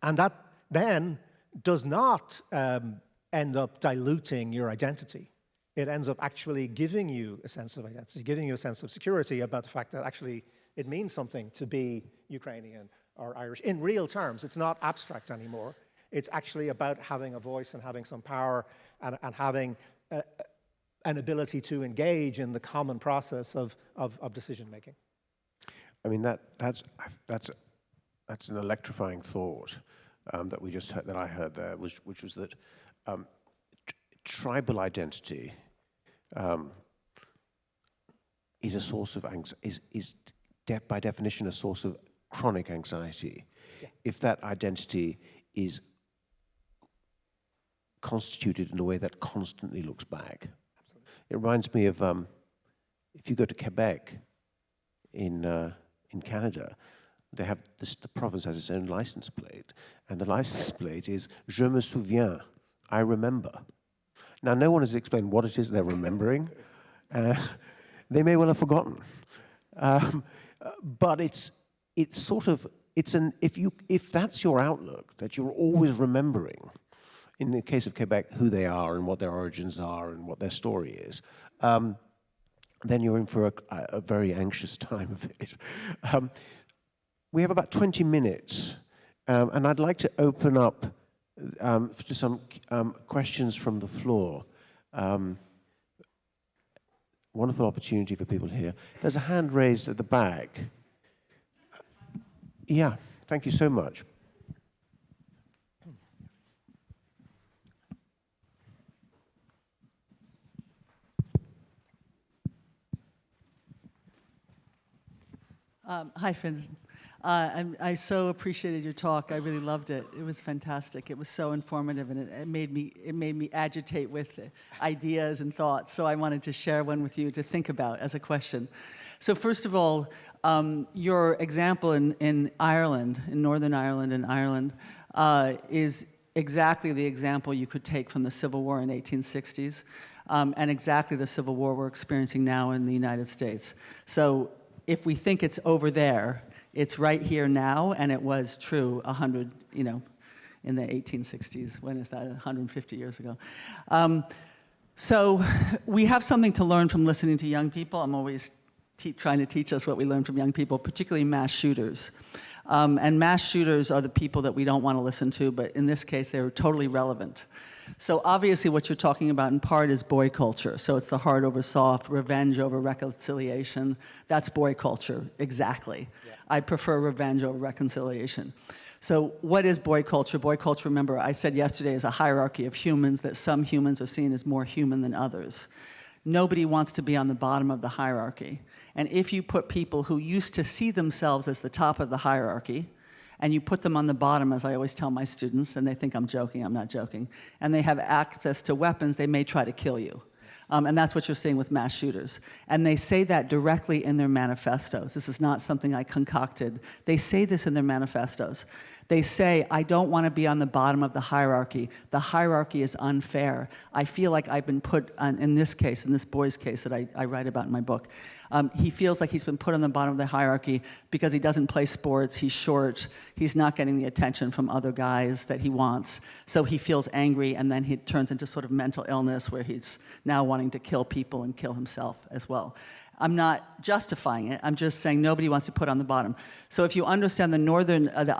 S2: And that then does not end up diluting your identity. It ends up actually giving you a sense of identity, giving you a sense of security about the fact that actually it means something to be Ukrainian or Irish in real terms. It's not abstract anymore. It's actually about having a voice and having some power and having an ability to engage in the common process of decision making.
S1: I mean, that's an electrifying thought that we just heard, that I heard there, which was that tribal identity is a source of by definition a source of chronic anxiety. Yeah. If that identity is constituted in a way that constantly looks back. Absolutely. It reminds me of if you go to Quebec in Canada, they have the province has its own license plate, and the license plate is "Je me souviens," I remember. Now, no one has explained what it is they're remembering. They may well have forgotten, but if that's your outlook, that you're always remembering, in the case of Quebec, who they are and what their origins are and what their story is, then you're in for a very anxious time of it. We have about 20 minutes, and I'd like to open up to some questions from the floor. Wonderful opportunity for people here. There's a hand raised at the back. Yeah, thank you so much.
S3: Hi, Fintan. I so appreciated your talk. I really loved it. It was fantastic. It was so informative, and it made me agitate with ideas and thoughts. So I wanted to share one with you to think about as a question. So first of all, your example in Ireland, in Northern Ireland and Ireland, is exactly the example you could take from the Civil War in the 1860s, and exactly the Civil War we're experiencing now in the United States. So if we think it's over there, it's right here now, and it was true in the 1860s. When is that? 150 years ago. So we have something to learn from listening to young people. I'm always trying to teach us what we learn from young people, particularly mass shooters. And mass shooters are the people that we don't want to listen to, but in this case, they're totally relevant. So obviously what you're talking about in part is boy culture. So it's the hard over soft, revenge over reconciliation. That's boy culture, exactly. Yeah. I prefer revenge over reconciliation. So what is boy culture? Boy culture, remember, I said yesterday, is a hierarchy of humans, that some humans are seen as more human than others. Nobody wants to be on the bottom of the hierarchy. And if you put people who used to see themselves as the top of the hierarchy, and you put them on the bottom, as I always tell my students, and they think I'm joking, I'm not joking, and they have access to weapons, they may try to kill you. And that's what you're seeing with mass shooters. And they say that directly in their manifestos. This is not something I concocted. They say this in their manifestos. They say, I don't want to be on the bottom of the hierarchy. The hierarchy is unfair. I feel like I've been put on, in this case, in this boy's case that I write about in my book, he feels like he's been put on the bottom of the hierarchy because he doesn't play sports, he's short, he's not getting the attention from other guys that he wants. So he feels angry, and then he turns into sort of mental illness where he's now wanting to kill people and kill himself as well. I'm not justifying it. I'm just saying nobody wants to put on the bottom. So if you understand the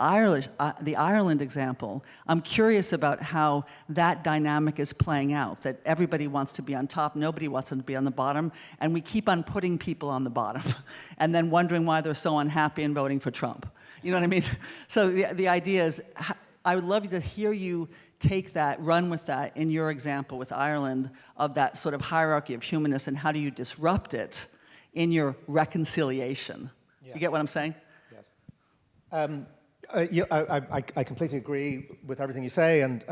S3: Ireland example, I'm curious about how that dynamic is playing out, that everybody wants to be on top, nobody wants to be on the bottom, and we keep on putting people on the bottom and then wondering why they're so unhappy and voting for Trump. You know what I mean? So the idea is, I would love to hear you take that, run with that in your example with Ireland of that sort of hierarchy of humanness, and how do you disrupt it in your reconciliation. Yes. You get what I'm saying?
S2: Yes. I completely agree with everything you say, and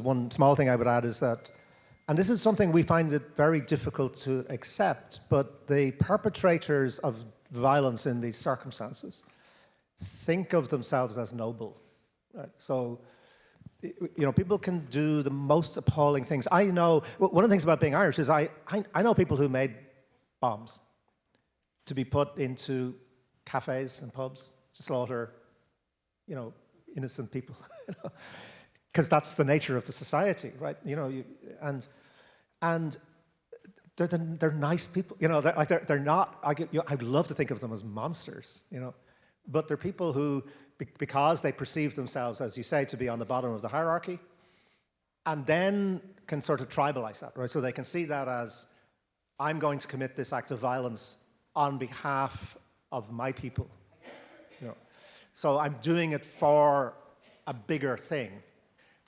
S2: one small thing I would add is that, and this is something we find it very difficult to accept, but the perpetrators of violence in these circumstances think of themselves as noble. Right? So, people can do the most appalling things. I know, one of the things about being Irish is I know people who made bombs to be put into cafes and pubs to slaughter, innocent people, because that's the nature of the society, right? And they're nice people, they're not. I'd love to think of them as monsters, but they're people who, because they perceive themselves, as you say, to be on the bottom of the hierarchy, and then can sort of tribalize that, right? So they can see that as, I'm going to commit this act of violence on behalf of my people. So I'm doing it for a bigger thing.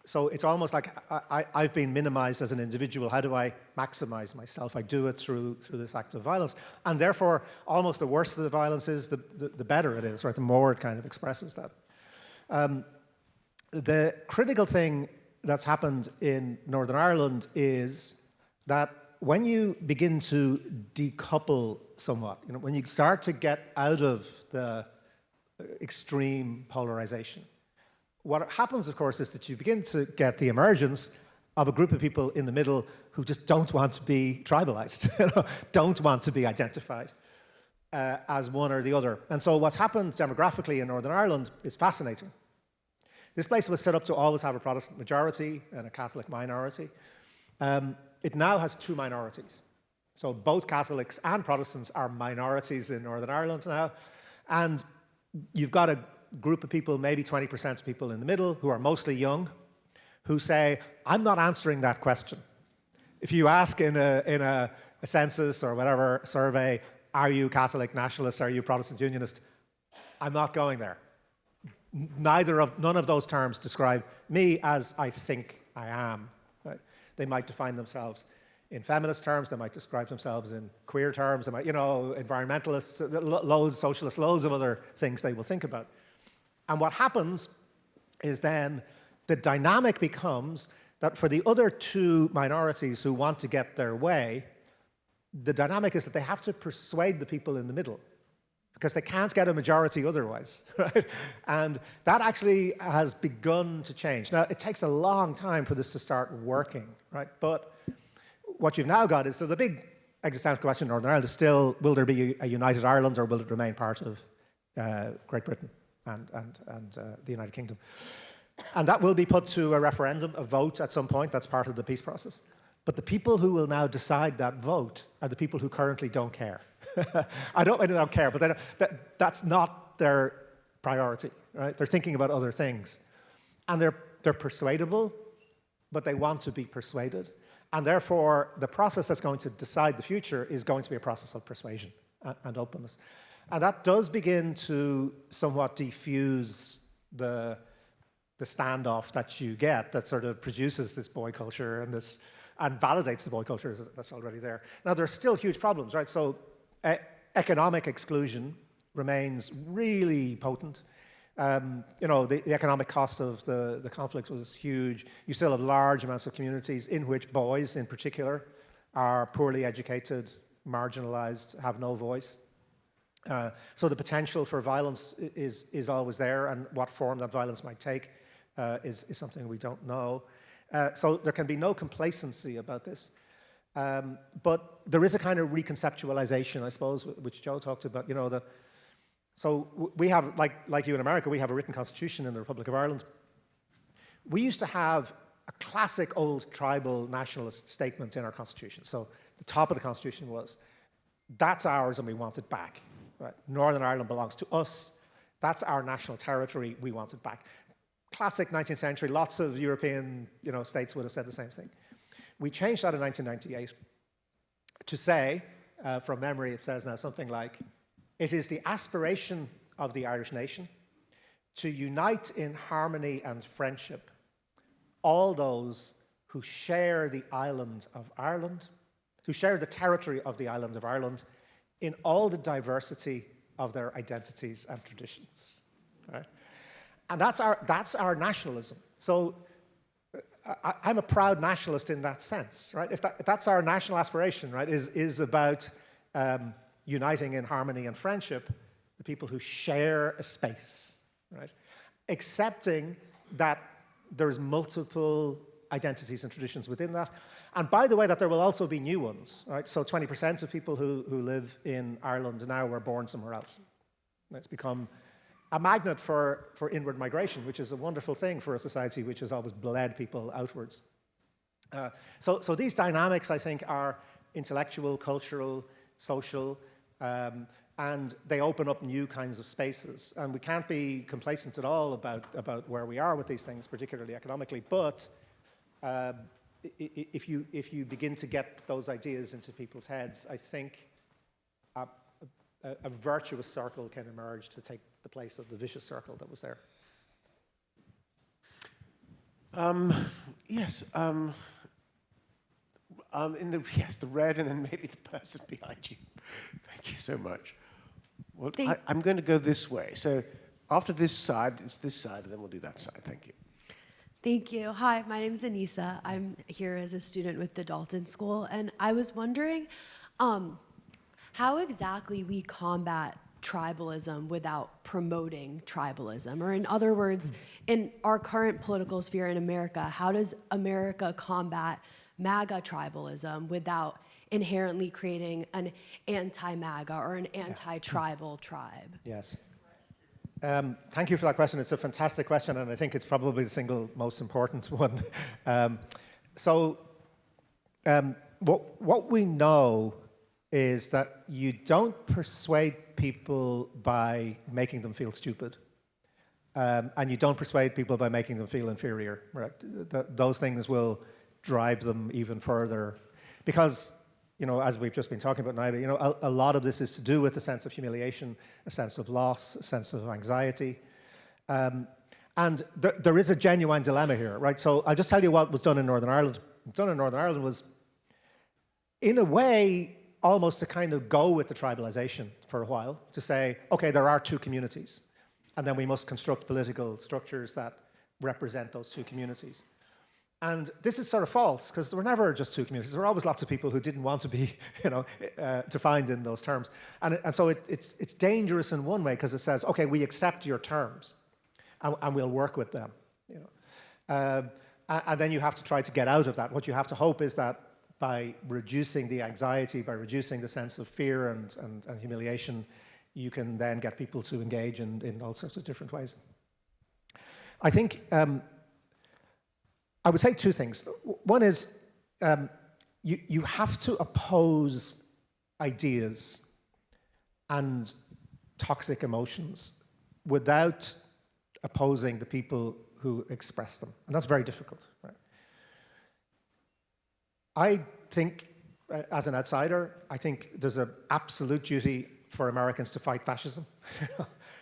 S2: So it's almost like I've been minimized as an individual. How do I maximize myself? I do it through this act of violence. And therefore, almost the worse the violence is, the better it is, right? The more it kind of expresses that. The critical thing that's happened in Northern Ireland is that when you begin to decouple somewhat, when you start to get out of the extreme polarization, what happens, of course, is that you begin to get the emergence of a group of people in the middle who just don't want to be tribalized, don't want to be identified as one or the other. And so what's happened demographically in Northern Ireland is fascinating. This place was set up to always have a Protestant majority and a Catholic minority. It now has two minorities. So both Catholics and Protestants are minorities in Northern Ireland now. And you've got a group of people, maybe 20% of people in the middle, who are mostly young, who say, I'm not answering that question. If you ask in a census or whatever survey, are you Catholic nationalist, are you Protestant unionist? I'm not going there. None of those terms describe me as I think I am. Right? They might define themselves in feminist terms, they might describe themselves in queer terms, they might, environmentalists, loads, socialists, loads of other things they will think about. And what happens is then the dynamic becomes that for the other two minorities who want to get their way, the dynamic is that they have to persuade the people in the middle because they can't get a majority otherwise, right? And that actually has begun to change. Now, it takes a long time for this to start working, right? But what you've now got is, so the big existential question in Northern Ireland is still, will there be a united Ireland or will it remain part of Great Britain and the United Kingdom? And that will be put to a referendum, a vote at some point. That's part of the peace process. But the people who will now decide that vote are the people who currently don't care. I don't care, but that's not their priority, right? They're thinking about other things. And they're persuadable, but they want to be persuaded. And therefore, the process that's going to decide the future is going to be a process of persuasion and openness. And that does begin to somewhat diffuse the standoff that you get that sort of produces this boy culture and validates the boy culture that's already there. Now, there's still huge problems, right? So economic exclusion remains really potent. The economic cost of the conflicts was huge. You still have large amounts of communities in which boys, in particular, are poorly educated, marginalized, have no voice. So the potential for violence is always there, and what form that violence might take is something we don't know. So there can be no complacency about this. But there is a kind of reconceptualization, I suppose, which Joe talked about, you know, that so we have, like you in America, we have a written constitution in the Republic of Ireland. We used to have a classic old tribal nationalist statement in our constitution. So the top of the constitution was, that's ours and we want it back. Right? Northern Ireland belongs to us. That's our national territory. We want it back. Classic 19th century. Lots of European, you know, states would have said the same thing. We changed that in 1998 to say, from memory, it says now something like, it is the aspiration of the Irish nation to unite in harmony and friendship all those who share the island of Ireland, who share the territory of the island of Ireland in all the diversity of their identities and traditions. Right? And that's our nationalism. So I'm a proud nationalist in that sense, right? If that's our national aspiration, right, is about uniting in harmony and friendship the people who share a space, right? Accepting that there's multiple identities and traditions within that. And by the way, that there will also be new ones, right? So 20% of people who live in Ireland now were born somewhere else. It's become a magnet for inward migration, which is a wonderful thing for a society which has always bled people outwards. So these dynamics, I think, are intellectual, cultural, social, and they open up new kinds of spaces. And we can't be complacent at all about where we are with these things, particularly economically. But if you begin to get those ideas into people's heads, I think a virtuous circle can emerge to take the place of the vicious circle that was there.
S1: Yes. The red, and then maybe the person behind you. Thank you so much. Well, I'm going to go this way. So after this side, it's this side, and then we'll do that side. Thank you.
S4: Thank you. Hi, my name is Anissa. I'm here as a student with the Dalton School, and I was wondering how exactly we combat tribalism without promoting tribalism, or in other words, in our current political sphere in America, how does America combat MAGA tribalism without inherently creating an anti-MAGA or an anti-tribal tribe?
S2: Yes. Thank you for that question. It's a fantastic question, and I think it's probably the single most important one. What we know is that you don't persuade people by making them feel stupid, and you don't persuade people by making them feel inferior. Right? Those things will drive them even further, because, you know, as we've just been talking about now, you know, a lot of this is to do with a sense of humiliation, a sense of loss, a sense of anxiety. And there is a genuine dilemma here, right? So I'll just tell you what was done in Northern Ireland. Done in Northern Ireland was, in a way, almost to kind of go with the tribalization for a while, to say, okay, there are two communities, and then we must construct political structures that represent those two communities. And this is sort of false, because there were never just two communities. There were always lots of people who didn't want to be, you know, defined in those terms. And so it's dangerous in one way, because it says, okay, we accept your terms, and we'll work with them. You know, and then you have to try to get out of that. What you have to hope is that by reducing the anxiety, by reducing the sense of fear and humiliation, you can then get people to engage in all sorts of different ways. I think I would say two things. One is you have to oppose ideas and toxic emotions without opposing the people who express them. And that's very difficult. Right? I think, as an outsider, I think there's an absolute duty for Americans to fight fascism,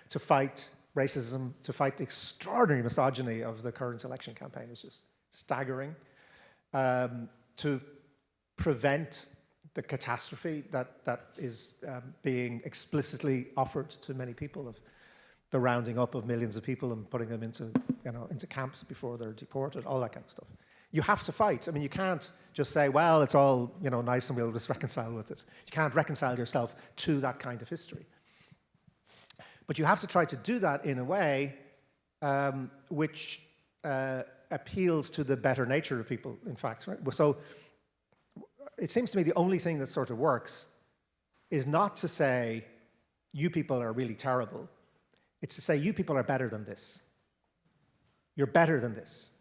S2: to fight racism, to fight the extraordinary misogyny of the current election campaign, which is staggering, to prevent the catastrophe that is being explicitly offered to many people, of the rounding up of millions of people and putting them into camps before they're deported, all that kind of stuff. You have to fight. I mean, you can't just say, well, it's all nice and we'll just reconcile with it. You can't reconcile yourself to that kind of history. But you have to try to do that in a way which appeals to the better nature of people, in fact. Right? So it seems to me the only thing that sort of works is not to say, you people are really terrible. It's to say, you people are better than this. You're better than this.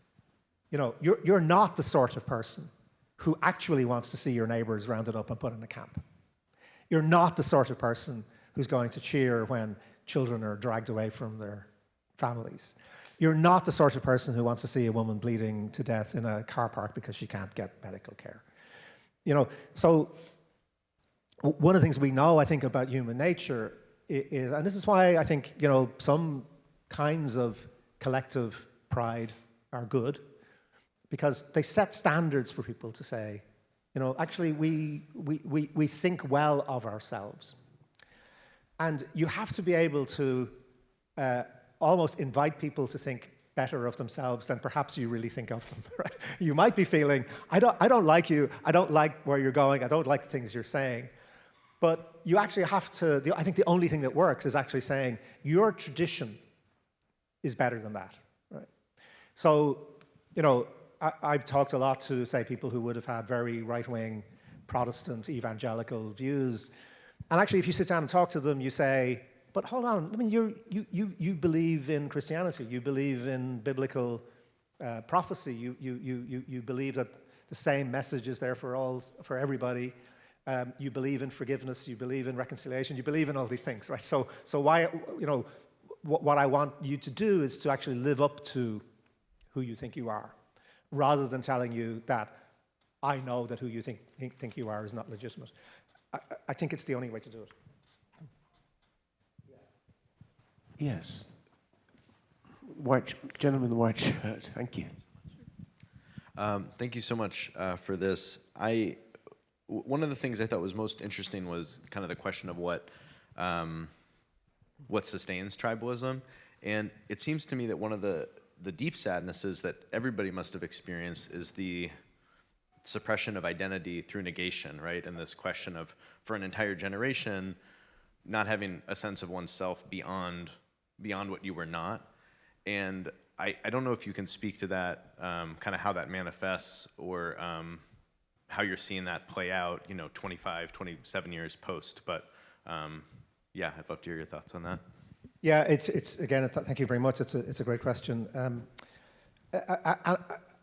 S2: You know, you're not the sort of person who actually wants to see your neighbors rounded up and put in a camp. You're not the sort of person who's going to cheer when children are dragged away from their families. You're not the sort of person who wants to see a woman bleeding to death in a car park because she can't get medical care. You know, so one of the things we know, I think, about human nature is, and this is why I think, you know, some kinds of collective pride are good, because they set standards for people to say, you know, actually we think well of ourselves. And you have to be able to almost invite people to think better of themselves than perhaps you really think of them. Right? You might be feeling, I don't like you, I don't like where you're going, I don't like the things you're saying. But you actually have to, I think the only thing that works is actually saying, your tradition is better than that. Right? So, you know, I've talked a lot to, say, people who would have had very right-wing Protestant evangelical views. And actually, if you sit down and talk to them, you say, but hold on, I mean, you believe in Christianity, you believe in biblical prophecy, you believe that the same message is there for everybody. You believe in forgiveness, you believe in reconciliation, you believe in all these things, right? So why, you know, what I want you to do is to actually live up to who you think you are, rather than telling you that I know that who you think you are is not legitimate. I think it's the only way to do it.
S1: Yes. Gentleman in the white shirt, thank you.
S5: Thank you so much for this. One of the things I thought was most interesting was kind of the question of what sustains tribalism. And it seems to me that one of the deep sadnesses that everybody must have experienced is the suppression of identity through negation, right? And this question of, for an entire generation, not having a sense of oneself beyond what you were not. And I don't know if you can speak to that, kind of how that manifests, or how you're seeing that play out, you know, 25, 27 years post. But yeah, I'd love to hear your thoughts on that.
S2: Yeah, it's again, thank you very much. It's a great question.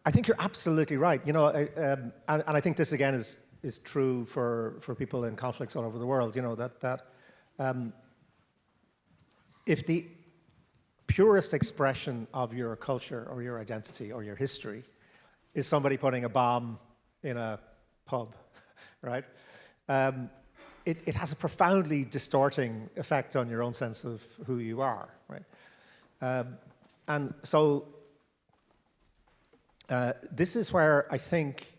S2: I think you're absolutely right. You know, and I think this again is true for people in conflicts all over the world. You know, that if the purest expression of your culture or your identity or your history is somebody putting a bomb in a pub, right? It has a profoundly distorting effect on your own sense of who you are, right? And so this is where I think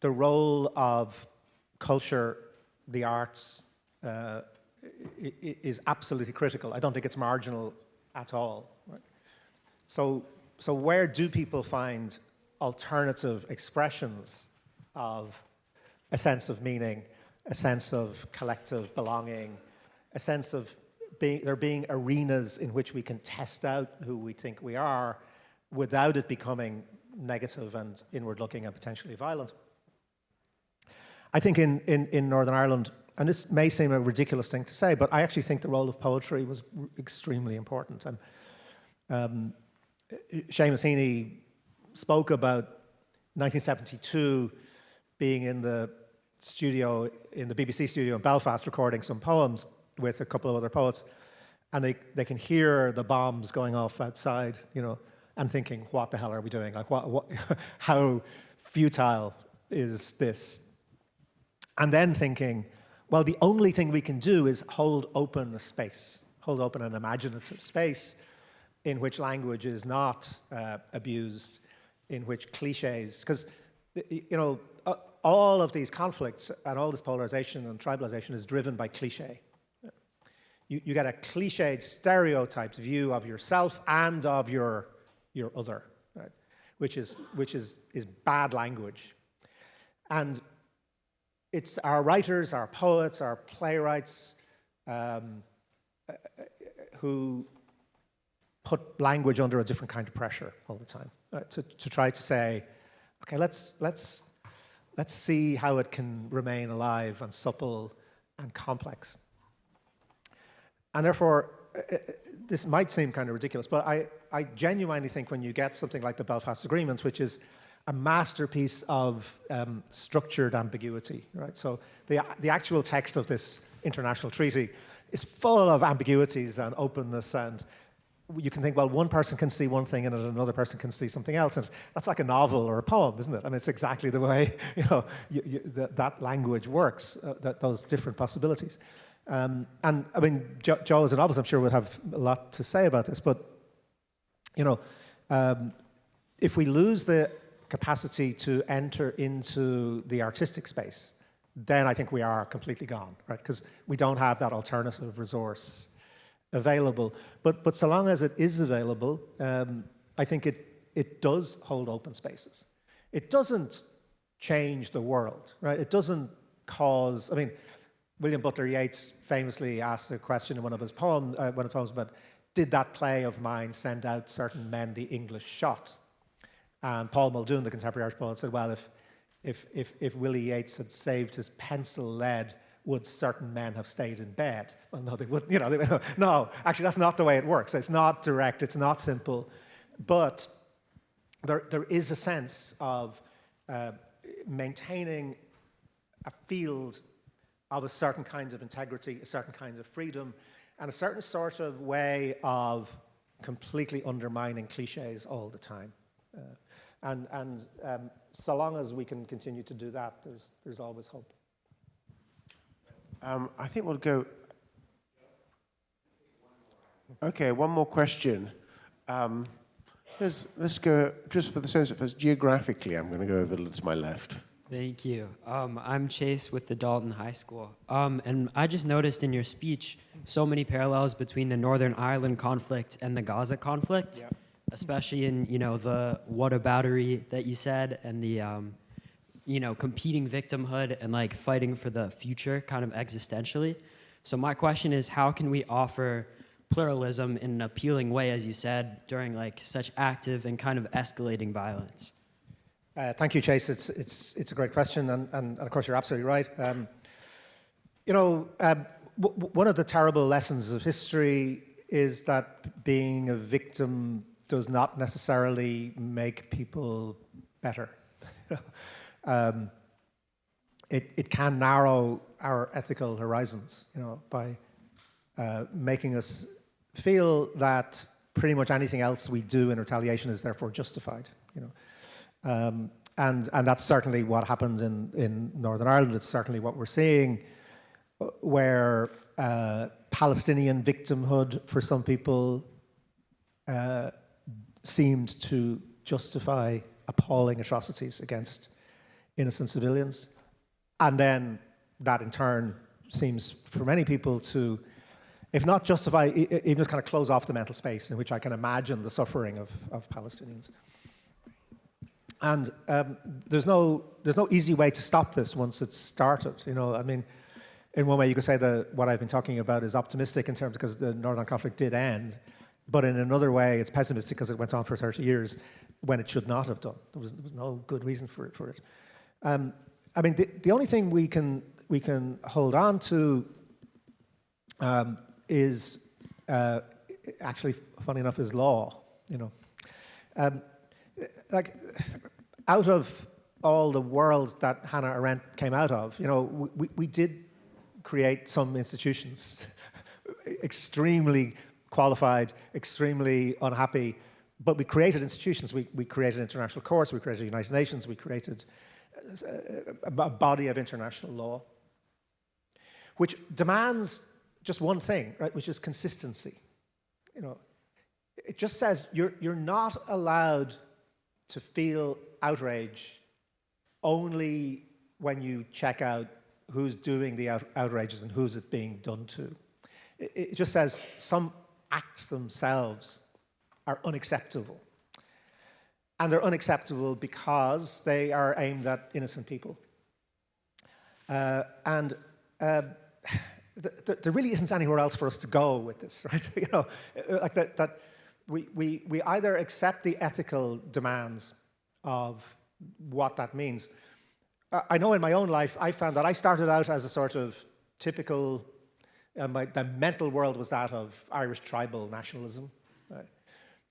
S2: the role of culture, the arts, is absolutely critical. I don't think it's marginal at all, right? So where do people find alternative expressions of a sense of meaning, a sense of collective belonging, a sense of there being arenas in which we can test out who we think we are without it becoming negative and inward-looking and potentially violent? I think in Northern Ireland, and this may seem a ridiculous thing to say, but I actually think the role of poetry was extremely important. And Seamus Heaney spoke about 1972 being in the studio, in the BBC studio in Belfast, recording some poems with a couple of other poets, and they can hear the bombs going off outside, you know, and thinking, what the hell are we doing? Like, what how futile is this? And then thinking, well, the only thing we can do is hold open a space, hold open an imaginative space in which language is not abused, in which cliches, because, you know, all of these conflicts and all this polarization and tribalization is driven by cliche. You get a cliched, stereotyped view of yourself and of your other, right? which is bad language. And it's our writers, our poets, our playwrights, who put language under a different kind of pressure all the time, to try to say, okay, let's see how it can remain alive and supple and complex. And therefore, this might seem kind of ridiculous, but I genuinely think when you get something like the Belfast Agreement, which is a masterpiece of structured ambiguity, right? So the actual text of this international treaty is full of ambiguities and openness, and you can think, well, one person can see one thing in it, and another person can see something else, and that's like a novel or a poem, isn't it? I mean, it's exactly the way that language works, those different possibilities. And I mean, Joe as a novelist, I'm sure, would have a lot to say about this, but if we lose the capacity to enter into the artistic space, then I think we are completely gone, right? Because we don't have that alternative resource available. But so long as it is available, I think it does hold open spaces. It doesn't change the world, right? It doesn't cause, I mean, William Butler Yeats famously asked a question in one of his poems, about, did that play of mine send out certain men the English shot? And Paul Muldoon, the contemporary Irish poet, said, well, if Willie Yeats had saved his pencil lead, would certain men have stayed in bed? Well, no, they wouldn't. No, actually, that's not the way it works. It's not direct, it's not simple. But there is a sense of maintaining a field of a certain kind of integrity, a certain kind of freedom, and a certain sort of way of completely undermining cliches all the time. And so long as we can continue to do that, there's always hope.
S1: I think we'll go. Okay, one more question. Let's go, just for the sense of us, geographically, I'm going to go over to my left.
S6: Thank you. I'm Chase with the Dalton High School. And I just noticed in your speech so many parallels between the Northern Ireland conflict and the Gaza conflict,
S2: Yeah.
S6: especially in, the whataboutery that you said, and the, competing victimhood and like fighting for the future kind of existentially. So my question is, how can we offer pluralism in an appealing way, as you said, during like such active and kind of escalating violence?
S2: Thank you, Chase. It's a great question, and of course you're absolutely right. One of the terrible lessons of history is that being a victim does not necessarily make people better. It can narrow our ethical horizons, by making us feel that pretty much anything else we do in retaliation is therefore justified. And that's certainly what happened in Northern Ireland. It's certainly what we're seeing, where Palestinian victimhood for some people seemed to justify appalling atrocities against innocent civilians. And then that in turn seems for many people to, if not justify, even just kind of close off the mental space in which I can imagine the suffering of Palestinians. And there's no easy way to stop this once it's started. I mean, in one way you could say that what I've been talking about is optimistic in terms because the Northern conflict did end, but in another way it's pessimistic because it went on for 30 years when it should not have done. There was no good reason for it. I mean, the only thing we can hold on to is actually, funny enough, is law. Like, out of all the world that Hannah Arendt came out of, we did create some institutions, extremely qualified, extremely unhappy, but we created institutions. We created international courts, we created the United Nations, we created a body of international law, which demands just one thing, right, which is consistency. It just says you're not allowed to feel outrage only when you check out who's doing the outrages and who's it being done to. It just says some acts themselves are unacceptable. And they're unacceptable because they are aimed at innocent people. there really isn't anywhere else for us to go with this, right? You know, like that we either accept the ethical demands of what that means. I know in my own life, I found that I started out as a sort of typical, the mental world was that of Irish tribal nationalism. Right?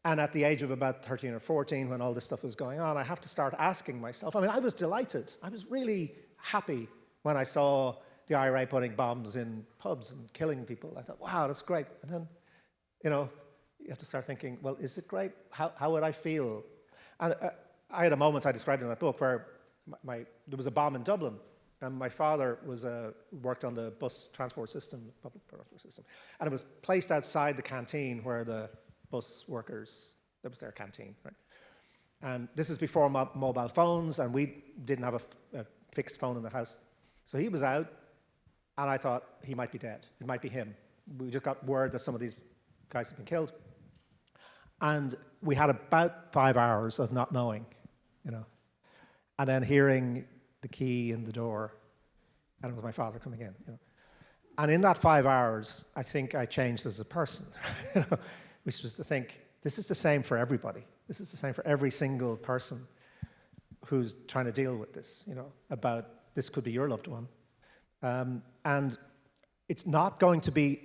S2: And at the age of about 13 or 14, when all this stuff was going on, I have to start asking myself, I mean, I was delighted. I was really happy when I saw the IRA putting bombs in pubs and killing people. I thought, wow, that's great. And then, you know, you have to start thinking, well, is it great? How would I feel? And I had a moment I described in that book where there was a bomb in Dublin, and my father worked on the bus transport system, public transport system, and it was placed outside the canteen where the bus workers, that was their canteen, right? And this is before mobile phones, and we didn't have a fixed phone in the house. So he was out, and I thought he might be dead. It might be him. We just got word that some of these guys had been killed. And we had about 5 hours of not knowing, you know, and then hearing the key in the door, and it was my father coming in, you know. And in that 5 hours, I think I changed as a person, you know, which was to think, this is the same for everybody. This is the same for every single person who's trying to deal with this, you know, about this could be your loved one. And it's not going to be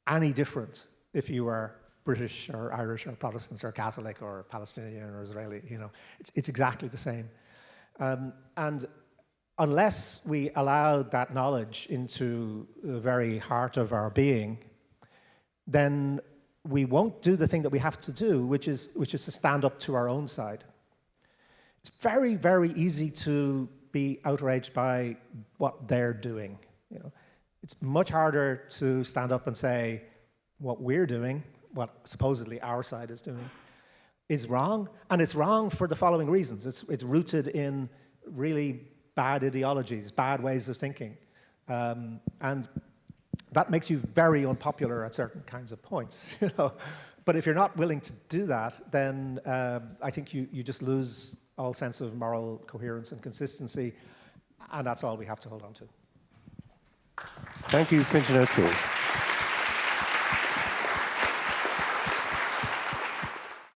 S2: any different if you are British or Irish or Protestant or Catholic or Palestinian or Israeli, you know. It's exactly the same. And unless we allow that knowledge into the very heart of our being, then we won't do the thing that we have to do, which is to stand up to our own side. It's very, very easy to be outraged by what they're doing. You know, it's much harder to stand up and say what we're doing, what supposedly our side is doing, is wrong, and it's wrong for the following reasons. It's rooted in really bad ideologies, bad ways of thinking, and that makes you very unpopular at certain kinds of points, you know. But if you're not willing to do that, then I think you just lose all sense of moral coherence and consistency, and that's all we have to hold on to.
S1: Thank you, Fintan O'Toole.